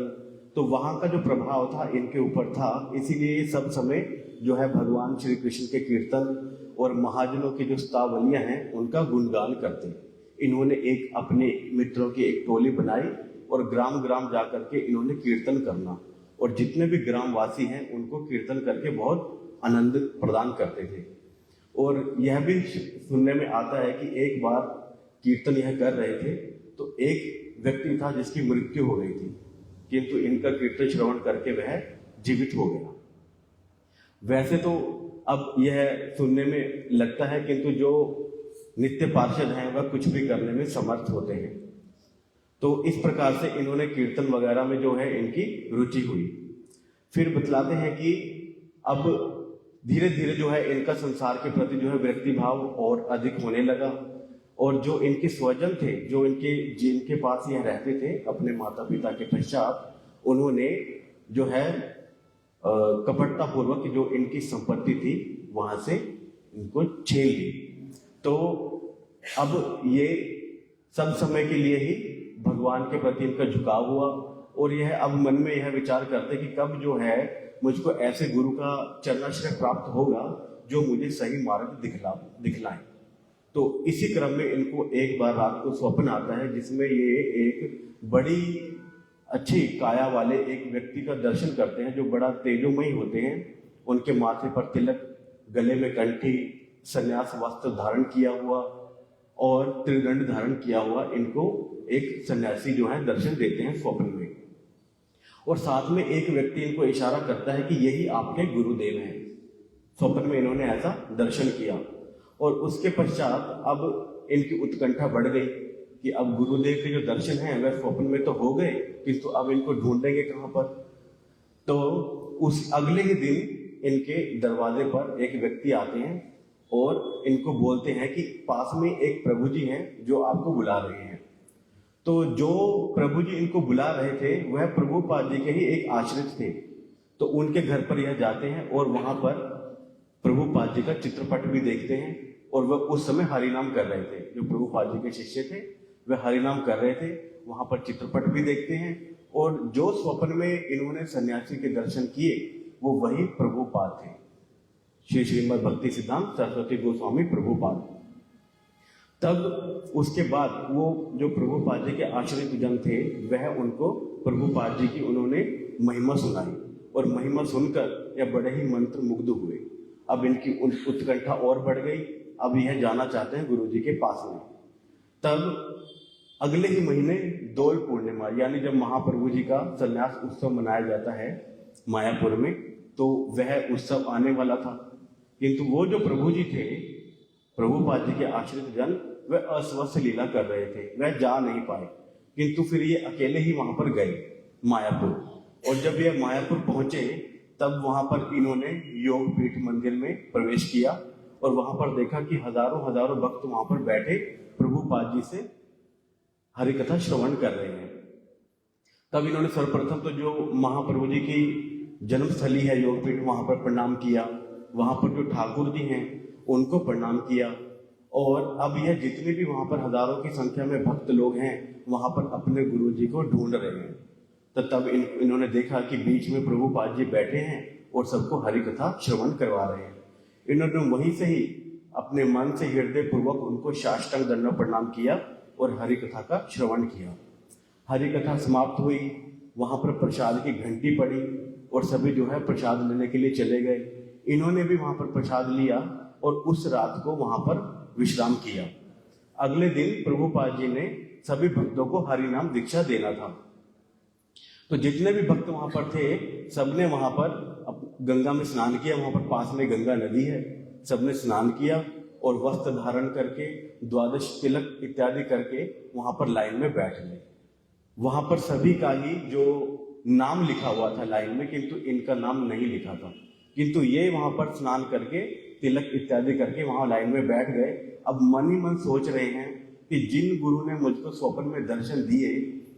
तो वहाँ का जो प्रभाव था इनके ऊपर था, इसीलिए ये सब समय जो है भगवान श्री कृष्ण के कीर्तन और महाजनों की जो स्तुतियाँ हैं उनका गुणगान करते। इन्होंने एक अपने मित्रों की एक टोली बनाई और ग्राम ग्राम जा करके इन्होंने कीर्तन करना, और जितने भी ग्रामवासी हैं उनको कीर्तन करके बहुत आनंद प्रदान करते थे। और यह भी सुनने में आता है कि एक बार कीर्तन यह कर रहे थे तो एक व्यक्ति था जिसकी मृत्यु हो गई थी, किंतु इनका कीर्तन श्रवण करके वह जीवित हो गया। वैसे तो अब यह सुनने में लगता है, किंतु जो नित्य पार्षद हैं वह कुछ भी करने में समर्थ होते हैं। तो इस प्रकार से इन्होंने कीर्तन वगैरह में जो है इनकी रुचि हुई। फिर बतलाते हैं कि अब धीरे धीरे जो है इनका संसार के प्रति जो है विरक्ति भाव और अधिक होने लगा, और जो इनके स्वजन थे, जो जिनके पास यह रहते थे अपने माता पिता के पश्चात, उन्होंने जो है कपटता पूर्वक जो इनकी संपत्ति थी वहां से इनको छीन ली। तो अब ये सब समय के लिए ही भगवान के प्रति इनका झुकाव हुआ, और यह अब मन में यह विचार करते कि कब जो है मुझको ऐसे गुरु का चरणाश्रय प्राप्त होगा जो मुझे सही मार्ग दिखलाए। तो इसी क्रम में इनको एक बार रात को स्वप्न आता है जिसमें ये एक बड़ी अच्छी काया वाले एक व्यक्ति का दर्शन करते हैं जो बड़ा तेजोमयी होते हैं। उनके माथे पर तिलक, गले में कंठी, संन्यास वस्त्र धारण किया हुआ और त्रिदंड धारण किया हुआ इनको एक सन्यासी जो है दर्शन देते हैं स्वप्न में। और साथ में एक व्यक्ति इनको इशारा करता है कि यही आपके गुरुदेव हैं। स्वप्न में इन्होंने ऐसा दर्शन किया, और उसके पश्चात अब इनकी उत्कंठा बढ़ गई कि अब गुरुदेव के जो दर्शन हैं वह स्वप्न में तो हो गए, किंतु अब इनको ढूंढेंगे कहाँ पर। तो उस अगले ही दिन इनके दरवाजे पर एक व्यक्ति आते हैं और इनको बोलते हैं कि पास में एक प्रभु जी हैं जो आपको बुला रहे हैं। तो जो प्रभु जी इनको बुला रहे थे वह प्रभुपाद जी के ही एक आश्रित थे। तो उनके घर पर यह जाते हैं और वहां पर प्रभुपाद जी का चित्रपट भी देखते हैं, और वह उस समय हरिनाम कर रहे थे। जो प्रभुपाद जी के शिष्य थे वह हरिनाम कर रहे थे, वहां पर चित्रपट भी देखते हैं, और जो स्वप्न में इन्होंने सन्यासी के दर्शन किए वो वही प्रभुपाद थे, श्री श्रीमद् भक्ति सिद्धांत सरस्वती गोस्वामी प्रभुपाद। तब उसके बाद वो जो प्रभुपाद जी के आश्रित जन थे वह उनको प्रभुपाद जी की उन्होंने महिमा सुनाई, और महिमा सुनकर यह बड़े ही मंत्र मुग्ध हुए। अब इनकी उत्कंठा और बढ़ गई, अब यह जाना चाहते हैं गुरु जी के पास में। तब अगले ही महीने दोल पूर्णिमा, यानी जब महाप्रभु जी का संन्यास उत्सव मनाया जाता है मायापुर में, तो वह उत्सव आने वाला था। किंतु वो जो प्रभु जी थे, प्रभुपाद जी के आश्रित जन, वह अस्वस्थ लीला कर रहे थे, वह जा नहीं पाए। किंतु फिर ये अकेले ही वहां पर गए मायापुर, और जब ये मायापुर पहुंचे तब वहां पर इन्होंने योग पीठ मंदिर में प्रवेश किया, और वहां पर देखा कि हजारों हजारों भक्त वहां पर बैठे प्रभुपाद जी से हरि कथा श्रवण कर रहे हैं। तब इन्होंने सर्वप्रथम तो जो महाप्रभु जी की जन्मस्थली है योगपीठ, वहां पर प्रणाम किया, वहां पर जो ठाकुर जी हैं उनको प्रणाम किया, और अब यह जितने भी वहां पर हजारों की संख्या में भक्त लोग हैं वहां पर अपने गुरु जी को ढूंढ रहे हैं। तो तब इन्होंने देखा कि बीच में प्रभुपाद जी बैठे हैं और सबको हरि कथा श्रवण करवा रहे हैं। इन्होंने वहीं से ही अपने मन से हृदय पूर्वक उनको साष्टांग दंड प्रणाम किया और हरि कथा का श्रवण किया। हरि कथा समाप्त हुई, वहां पर प्रसाद की घंटी पड़ी और सभी जो है प्रसाद लेने के लिए चले गए। इन्होंने भी वहां पर प्रसाद लिया और उस रात को वहां पर विश्राम किया। अगले दिन प्रभुपाद जी ने सभी भक्तों को हरि नाम दीक्षा देना था। तो जितने भी भक्त वहां पर थे सबने वहां पर गंगा में स्नान किया। वहां पर पास में गंगा नदी है, सबने स्नान किया और वस्त्र धारण करके द्वादश तिलक इत्यादि करके वहां पर लाइन में बैठ गए। वहां पर सभी का ही जो नाम लिखा हुआ था लाइन में, किंतु इनका नाम नहीं लिखा था। किंतु ये वहां पर स्नान करके तिलक इत्यादि करके वहां लाइन में बैठ गए। अब मन ही मन सोच रहे हैं कि जिन गुरु ने मुझको स्वप्न में दर्शन दिए,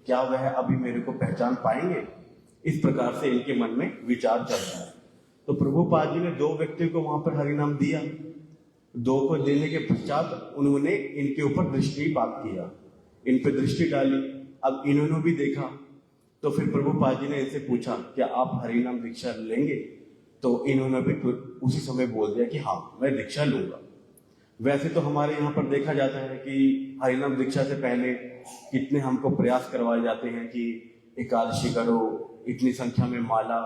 क्या वह अभी मेरे को पहचान पाएंगे? इस प्रकार से इनके मन में विचार चल रहा है। तो प्रभुपाद जी ने 2 व्यक्ति को वहां पर हरिनाम दिया। 2 को देने के पश्चात उन्होंने इनके ऊपर दृष्टिपात किया, इन पर दृष्टि डाली। अब इन्होंने भी देखा तो फिर प्रभुपाद जी ने इनसे पूछा क्या आप हरिनाम दीक्षा लेंगे? तो इन्होंने भी उसी समय बोल दिया कि हाँ, मैं दीक्षा लूंगा। वैसे तो हमारे यहाँ पर देखा जाता है कि हरिनाम दीक्षा से पहले कितने हमको प्रयास करवाए जाते हैं कि एकादशी करो, इतनी संख्या में माला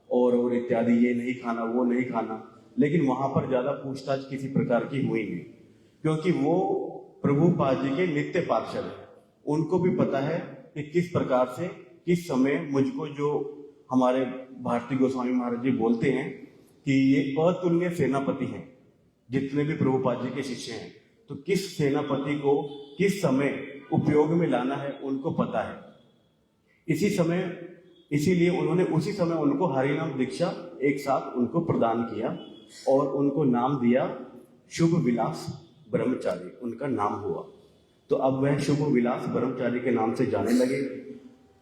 और इत्यादि, ये नहीं खाना वो नहीं खाना। लेकिन वहां पर ज्यादा पूछताछ किसी प्रकार की हुई नहीं, क्योंकि वो प्रभुपाद जी के नित्य पार्षद हैं। उनको भी पता है कि किस प्रकार से किस समय मुझको, जो हमारे भारती गोस्वामी महाराज जी बोलते हैं कि ये अतुल्य सेनापति हैं, जितने भी प्रभुपाद जी के शिष्य हैं, तो किस सेनापति को किस समय उपयोग में लाना है उनको पता है। इसीलिए उन्होंने उसी समय उनको हरिनाम दीक्षा एक साथ उनको प्रदान किया और उनको नाम दिया शुभ विलास ब्रह्मचारी, उनका नाम हुआ। तो अब वह शुभ विलास ब्रह्मचारी के नाम से जाने लगे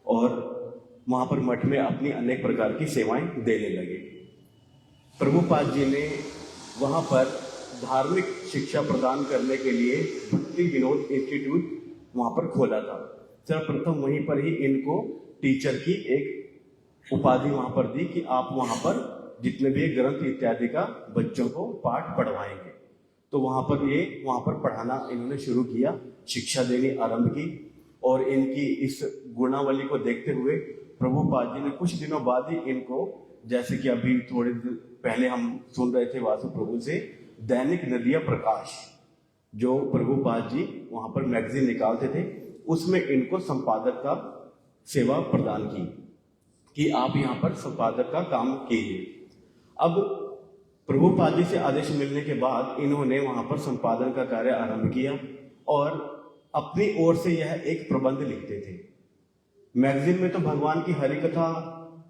और वहां पर मठ में अपनी अनेक प्रकार की सेवाएं देने लगे। प्रभुपाद जी ने वहां पर धार्मिक शिक्षा प्रदान करने के लिए भक्ति विनोद इंस्टीट्यूट वहां पर खोला था। सर्वप्रथम वहीं पर ही इनको टीचर की एक उपाधि वहां पर दी कि आप वहां पर जितने भी ग्रंथ इत्यादि का बच्चों को पाठ पढ़वाएंगे। तो वहां पर पढ़ाना इन्होंने शुरू किया, शिक्षा देनी आरंभ की। और इनकी इस गुणावली को देखते हुए प्रभुपाद जी ने कुछ दिनों बाद ही इनको, जैसे कि अभी थोड़े दिन पहले हम सुन रहे थे वासु प्रभु से, दैनिक नदिया प्रकाश जो प्रभुपाद जी वहां पर मैगजीन निकालते थे, उसमें इनको संपादक का सेवा प्रदान की कि आप यहाँ पर संपादक का काम कीजिए। अब प्रभुपाद जी से आदेश मिलने के बाद इन्होंने वहां पर संपादन का कार्य आरंभ किया और अपनी ओर से यह एक प्रबंध लिखते थे। मैगजीन में तो भगवान की हरि कथा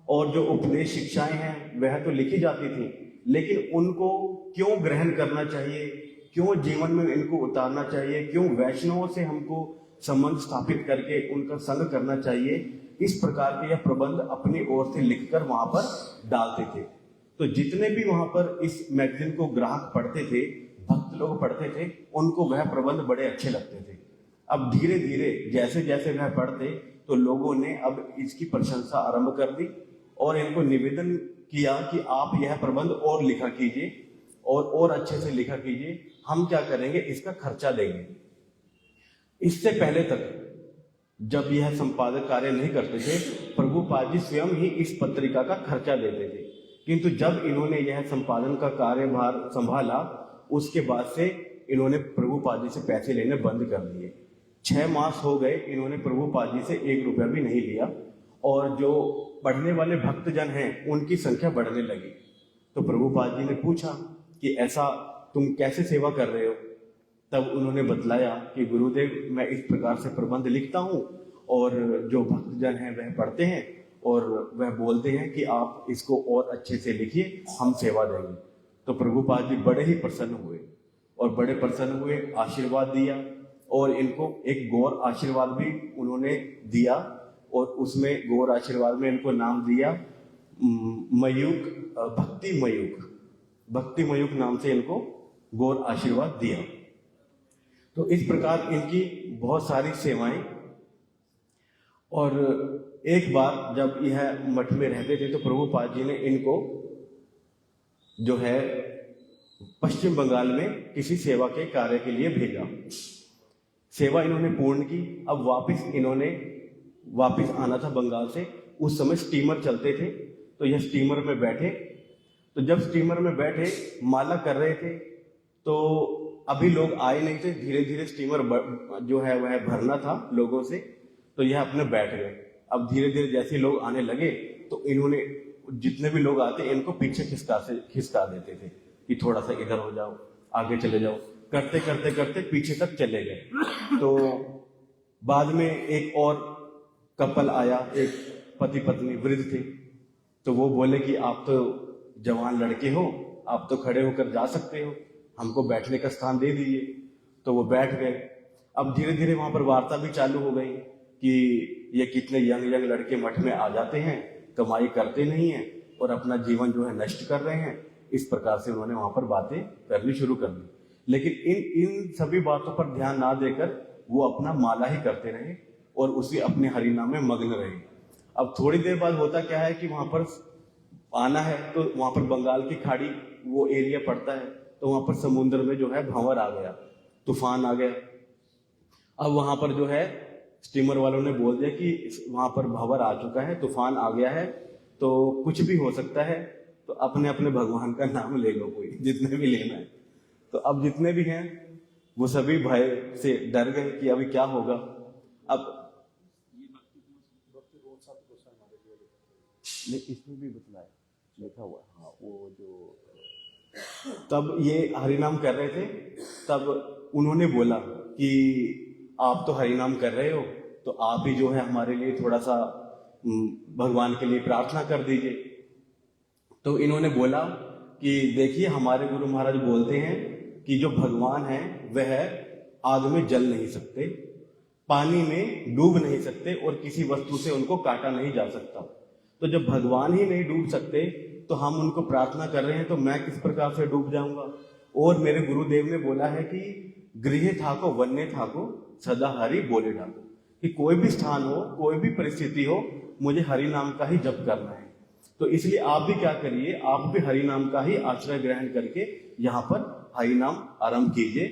और जो उपदेश शिक्षाएं हैं वह तो लिखी जाती थी, लेकिन उनको क्यों ग्रहण करना चाहिए, क्यों जीवन में इनको उतारना चाहिए, क्यों वैष्णवों से हमको संबंध स्थापित करके उनका संग करना चाहिए, इस प्रकार के यह प्रबंध अपनी ओर से लिखकर वहां पर डालते थे। तो जितने भी वहां पर इस मैगजीन को ग्राहक पढ़ते थे, भक्त लोग पढ़ते थे, उनको वह प्रबंध बड़े अच्छे लगते थे। अब धीरे धीरे जैसे जैसे वह पढ़ते तो लोगों ने अब इसकी प्रशंसा आरंभ कर दी और इनको निवेदन किया कि आप यह प्रबंध और लिखा कीजिए और अच्छे से लिखा कीजिए, हम क्या करेंगे, इसका खर्चा देंगे। इससे पहले तक जब यह संपादक कार्य नहीं करते थे, प्रभुपाद जी स्वयं ही इस पत्रिका का खर्चा देते थे। किंतु जब इन्होंने यह संपादन का कार्यभार संभाला, उसके बाद से इन्होंने प्रभुपाद जी से पैसे लेने बंद कर दिए। 6 मास हो गए, इन्होंने प्रभुपाद जी से 1 रुपया भी नहीं लिया और जो पढ़ने वाले भक्तजन हैं उनकी संख्या बढ़ने लगी। तो प्रभुपाद जी ने पूछा कि ऐसा तुम कैसे सेवा कर रहे हो? तब उन्होंने बतलाया कि गुरुदेव, मैं इस प्रकार से प्रबंध लिखता हूँ और जो भक्तजन हैं वह पढ़ते हैं और वह बोलते हैं कि आप इसको और अच्छे से लिखिए, हम सेवा देंगे। तो प्रभुपाद जी बड़े ही प्रसन्न हुए और बड़े प्रसन्न हुए, आशीर्वाद दिया और इनको एक गौर आशीर्वाद भी उन्होंने दिया और उसमें गौर आशीर्वाद में इनको नाम दिया मयूक, भक्ति मयूक नाम से इनको गौर आशीर्वाद दिया। तो इस प्रकार इनकी बहुत सारी सेवाएं। और एक बार जब यह मठ में रहते थे तो प्रभुपाद जी ने इनको जो है पश्चिम बंगाल में किसी सेवा के कार्य के लिए भेजा। सेवा इन्होंने पूर्ण की। अब वापस आना था बंगाल से। उस समय स्टीमर चलते थे, तो यह स्टीमर में बैठे। तो जब स्टीमर में बैठे माला कर रहे थे तो अभी लोग आए नहीं थे, धीरे धीरे स्टीमर जो है वह भरना था लोगों से, तो यह अपने बैठ गए। अब धीरे धीरे जैसे लोग आने लगे तो इन्होंने जितने भी लोग आते इनको पीछे खिसका देते थे कि थोड़ा सा इधर हो जाओ, आगे चले जाओ। करते करते करते पीछे तक चले गए। तो बाद में एक और कपल आया, एक पति पत्नी वृद्ध थे। तो वो बोले कि आप तो जवान लड़के हो, आप तो खड़े होकर जा सकते हो, हमको बैठने का स्थान दे दीजिए। तो वो बैठ गए। अब धीरे धीरे वहां पर वार्ता भी चालू हो गई कि ये कितने यंग लड़के मठ में आ जाते हैं, कमाई करते नहीं हैं और अपना जीवन जो है नष्ट कर रहे हैं। इस प्रकार से उन्होंने वहां पर बातें करनी शुरू कर दी। लेकिन इन सभी बातों पर ध्यान ना देकर वो अपना माला ही करते रहे और उसी अपने हरिनाम में मग्न रहे। अब थोड़ी देर बाद होता क्या है कि वहां पर आना है, तो वहां पर बंगाल की खाड़ी वो एरिया पड़ता है, तो वहां पर समुद्र में जो है भंवर आ गया, तूफान आ गया। अब वहां पर जो है स्टीमर वालों ने बोल दिया कि वहां पर भंवर आ चुका है, तूफान आ गया है, तो कुछ भी हो सकता है, तो अपने अपने भगवान का नाम ले लो, कोई जितने भी लेना है। तो अब जितने भी हैं वो सभी भय से डर गए कि अभी क्या होगा। अब इसमें भी बतलाया लिखा हुआ, हाँ, वो जो तब ये हरिनाम कर रहे थे, तब उन्होंने बोला कि आप तो हरिनाम कर रहे हो, तो आप ही जो है हमारे लिए थोड़ा सा भगवान के लिए प्रार्थना कर दीजिए। तो इन्होंने बोला कि देखिए, हमारे गुरु महाराज बोलते हैं कि जो भगवान है वह आग में जल नहीं सकते, पानी में डूब नहीं सकते और किसी वस्तु से उनको काटा नहीं जा सकता। तो जब भगवान ही नहीं डूब सकते तो हम उनको प्रार्थना कर रहे हैं, तो मैं किस प्रकार से डूब जाऊंगा। और मेरे गुरुदेव ने बोला है कि गृह थाको वन्य थाको सदा हरि बोले डाको, कि कोई भी स्थान हो, कोई भी परिस्थिति हो, मुझे हरि नाम का ही जप करना है। तो इसलिए आप भी क्या करिए, आप भी हरि नाम का ही आश्रय ग्रहण करके यहाँ पर हरि नाम आरंभ कीजिए।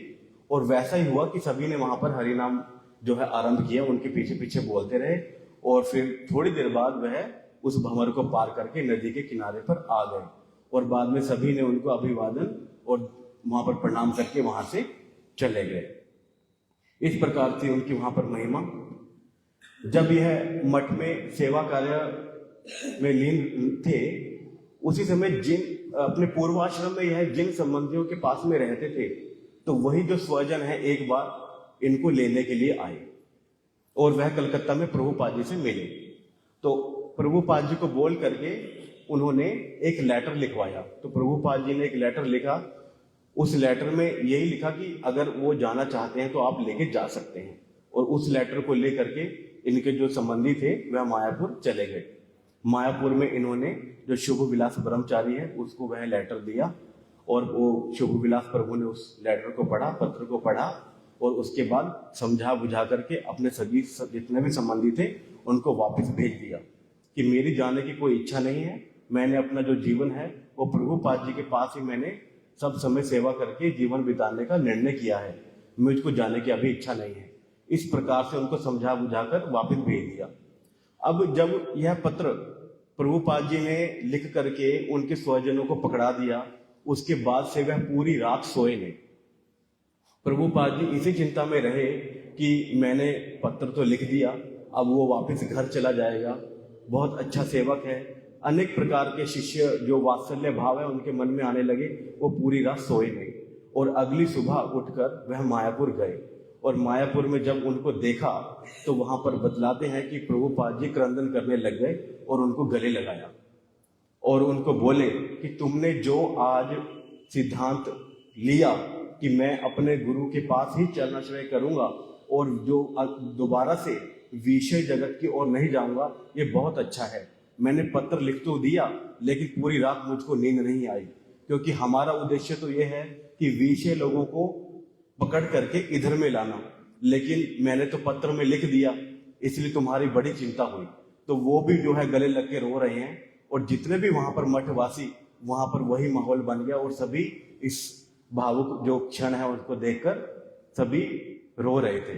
और वैसा ही हुआ कि सभी ने वहां पर हरि नाम जो है आरंभ किया, उनके पीछे पीछे बोलते रहे। और फिर थोड़ी देर बाद वह उस भंवर को पार करके नदी के किनारे पर आ गए, और बाद में सभी ने उनको अभिवादन और वहां पर प्रणाम करके वहां से चले गए। इस प्रकार से उनकी वहां पर महिमा। जब यह मठ में सेवा कार्य में लीन थे, उसी समय जिन अपने पूर्वाश्रम में यह जिन संबंधियों के पास में रहते थे, तो वही जो स्वजन है एक बार इनको लेने के लिए आए, और वह कलकत्ता में प्रभुपाद जी से मिले। तो प्रभुपाद जी को बोल करके उन्होंने एक लेटर लिखवाया। तो प्रभुपाद जी ने एक लेटर लिखा, उस लेटर में यही लिखा कि अगर वो जाना चाहते हैं तो आप लेके जा सकते हैं। और उस लेटर को लेकर के इनके जो संबंधी थे वह मायापुर चले गए। मायापुर में इन्होंने जो शुभ विलास ब्रह्मचारी है उसको वह लेटर दिया, और वो शुभ विलास प्रभु ने उस लेटर को पढ़ा, पत्र को पढ़ा, और उसके बाद समझा बुझा करके अपने सभी जितने भी संबंधी थे उनको वापस भेज दिया कि मेरी जाने की कोई इच्छा नहीं है। मैंने अपना जो जीवन है वो प्रभुपाद जी के पास ही मैंने सब समय सेवा करके जीवन बिताने का निर्णय किया है, मुझको जाने की अभी इच्छा नहीं है। इस प्रकार से उनको समझा बुझाकर वापस भेज दिया। अब जब यह पत्र प्रभुपाद जी ने लिख करके उनके स्वजनों को पकड़ा दिया, उसके बाद से वह पूरी रात सोए नहीं। प्रभुपाद जी इसी चिंता में रहे कि मैंने पत्र तो लिख दिया, अब वो वापस घर चला जाएगा, बहुत अच्छा सेवक है। अनेक प्रकार के शिष्य जो वात्सल्य भाव है उनके मन में आने लगे। वो पूरी रात सोए नहीं, और अगली सुबह उठकर वह मायापुर गए। और मायापुर में जब उनको देखा तो वहां पर बतलाते हैं कि प्रभुपाद जी क्रंदन करने लग गए और उनको गले लगाया, और उनको बोले कि तुमने जो आज सिद्धांत लिया कि मैं अपने गुरु के पास ही चरणाश्रय करूंगा और जो दोबारा से विषय जगत की ओर नहीं जाऊंगा, ये बहुत अच्छा है। मैंने पत्र लिख तो दिया, लेकिन पूरी रात मुझको नींद नहीं आई, क्योंकि हमारा उद्देश्य तो ये है कि विषय लोगों को पकड़ करके इधर में लाना, लेकिन मैंने तो पत्र में लिख दिया, इसलिए तुम्हारी बड़ी चिंता हुई। तो वो भी जो है गले लग के रो रहे हैं, और जितने भी वहां पर मठवासी, वहां पर वही माहौल बन गया, और सभी इस भावुक जो क्षण है उसको देखकर सभी रो रहे थे।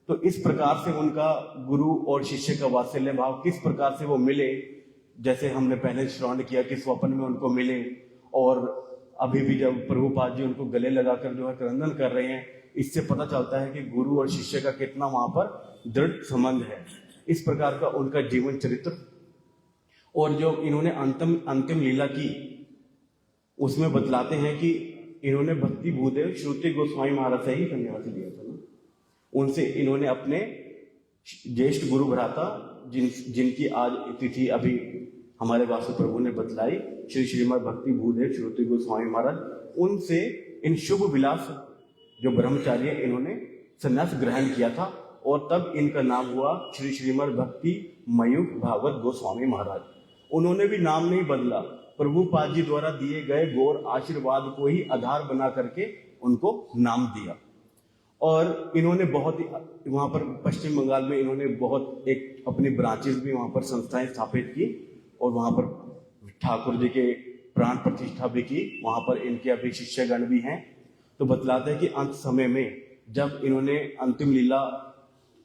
तो इस प्रकार से उनका गुरु और शिष्य का वात्सल्य भाव किस प्रकार से वो मिले, जैसे हमने पहले श्रवण किया कि स्वप्न में उनको मिले, और अभी भी जब प्रभुपाद जी उनको गले लगाकर जो है क्रंदन कर रहे हैं, इससे पता चलता है कि गुरु और शिष्य का कितना वहां पर दृढ़ संबंध है। इस प्रकार का उनका जीवन चरित्र। और जो इन्होंने अंतिम लीला की, उसमें बतलाते हैं कि इन्होंने भक्ति भूदेव श्रुति गोस्वामी महाराज से ही सन्यासी लिया था ना, उनसे इन्होंने अपने ज्येष्ठ गुरु भ्राता जिनकी आज तिथि अभी हमारे वासु प्रभु ने बतलाई, श्री श्रीमद भक्ति भूदेव श्रुति गोस्वामी महाराज, उनसे इन शुभ विलास जो ब्रह्मचारी है इन्होंने संन्यास ग्रहण किया था, और तब इनका नाम हुआ श्री श्रीमद भक्ति मयूख भागवत गोस्वामी महाराज। उन्होंने भी नाम नहीं बदला, प्रभुपाद जी द्वारा दिए गए गौर आशीर्वाद को ही आधार बना करके उनको नाम दिया। और इन्होंने बहुत ही वहाँ पर पश्चिम बंगाल में इन्होंने बहुत एक अपनी ब्रांचेस भी वहाँ पर संस्थाएं स्थापित की और वहाँ पर ठाकुर जी के प्राण प्रतिष्ठा भी की। वहाँ पर इनके अभी शिष्यगण भी हैं। तो बतलाते हैं कि अंत समय में जब इन्होंने अंतिम लीला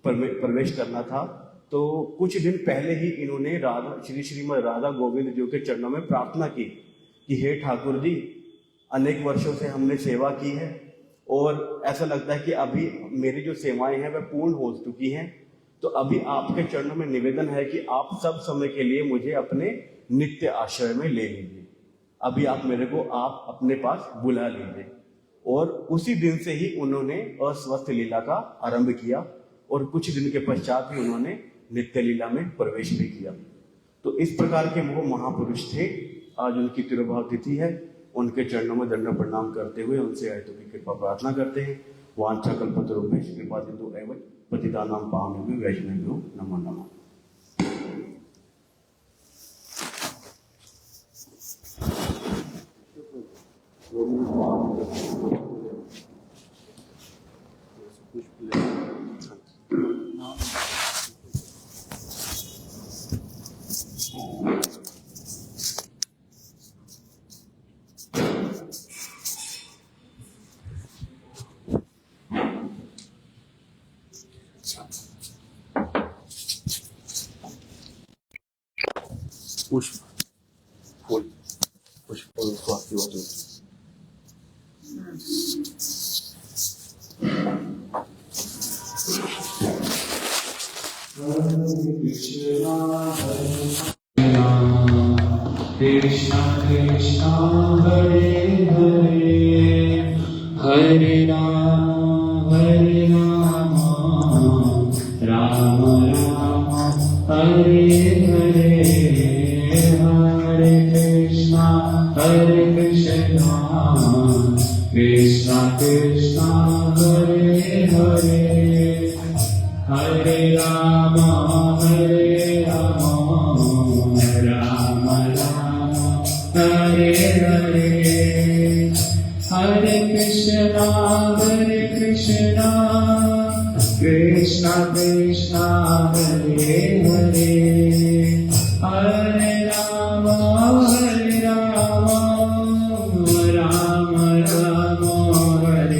प्रवेश करना था तो कुछ दिन पहले ही इन्होंने श्रीमद राधा गोविंद जी के चरणों में प्रार्थना की कि हे ठाकुर जी, अनेक वर्षों से हमने सेवा की है और ऐसा लगता है कि अभी मेरी जो सेवाएं हैं वह पूर्ण हो चुकी हैं, तो अभी आपके चरणों में निवेदन है कि आप सब समय के लिए मुझे अपने नित्य आश्रय में ले लीजिए। अभी आप मेरे को आप अपने पास बुला लीजिए। और उसी दिन से ही उन्होंने अस्वस्थ लीला का आरंभ किया और कुछ दिन के पश्चात ही उन्होंने नित्य लीला में प्रवेश भी किया। तो इस प्रकार के वो महापुरुष थे। आज उनकी तिरुभाव तिथि है। उनके चरणों में दंड प्रणाम करते हुए उनसे आयतों की कृपा प्रार्थना करते हैं। वांछा कल्पतरुभ्यश्च कृपा सिंधु एव पतितानां पावनेभ्यो वैष्णवेभ्यो नमो नमः। पुष्प फूल पुष्प स्वास्थ्य वस्तु कृष्णा कृष्णा हरे हरे हरे राम राम राम हरे हरे हरे कृष्णा कृष्णा कृष्णा हरे हरे हरे राम राम राम हरे हरे हरे कृष्णा कृष्णा कृष्णा हरे हरे हरे राम राम राम हरे हरे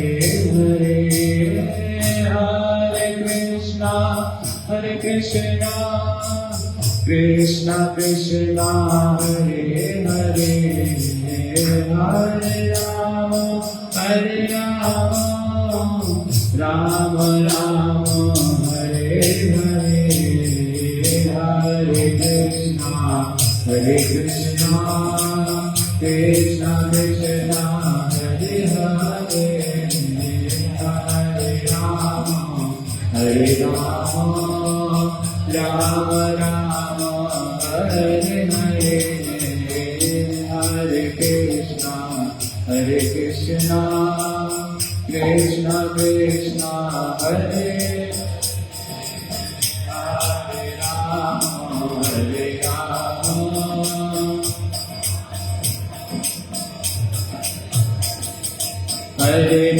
हरे कृष्णा कृष्णा कृष्णा हरे हरे हरे राम राम राम हरे हरे हरे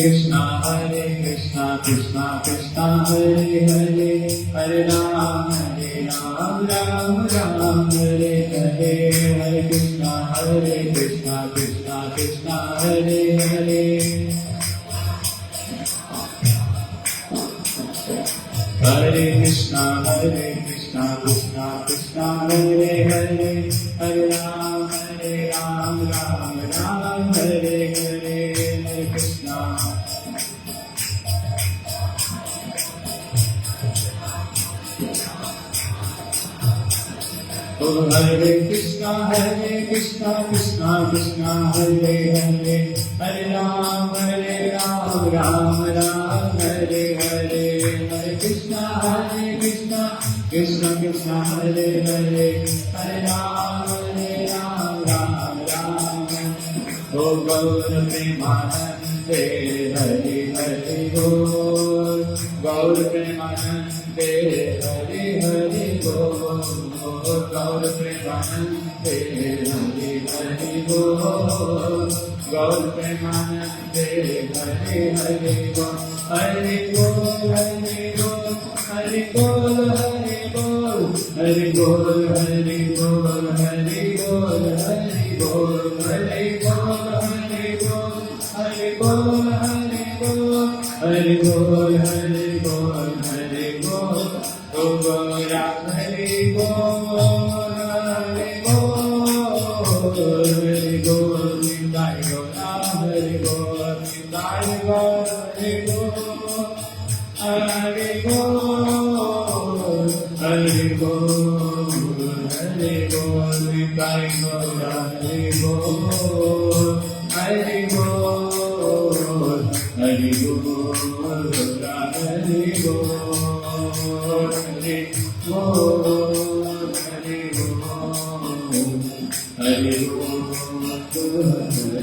कृष्णा कृष्णा कृष्णा हरे हरे हरे राम राम राम हरे हरे हरे कृष्णा कृष्णा हरे हरे राम हरे कृष्णा कृष्णा हरे हरे हरे राम राम हरे हरे हरे कृष्णा कृष्णा हरे हरे हरे कृष्णा कृष्णा हरे हरे हरे राम राम हरे हरे हरे कृष्णा हरे कृष्णा कृष्णा हरे हरे हरे राम राम हरे हरे हरे कृष्णा कृष्णा हरे हरे हरे राम राम ओ गौर प्रेमानंदे हरि हरि बोल गौर प्रेमानंदे हरि हरि बोल गौर प्रेमानंदे हरि हरि बोल गौर प्रेमानंदे हरि हरि बोल हरि बोल हरि बोल हरि बोल हरि बोल हरि बोल हरि बोल हरि बोल हरि बोल हरि बोल हरि बोल हरि बोल हरि बोल हरि बोल हरि बोल हरि बोल ओ गोरा हरि बोल हरि बोल हरि बोल निताय गौरा हरि बोल निताय गौर हरि बोल हरि बोल हरि बोल हरि बोल निताय गौरा हरि बोल हरि बोल हरि बोल हरि बोल हरि बोल हरि बोल हरि बोल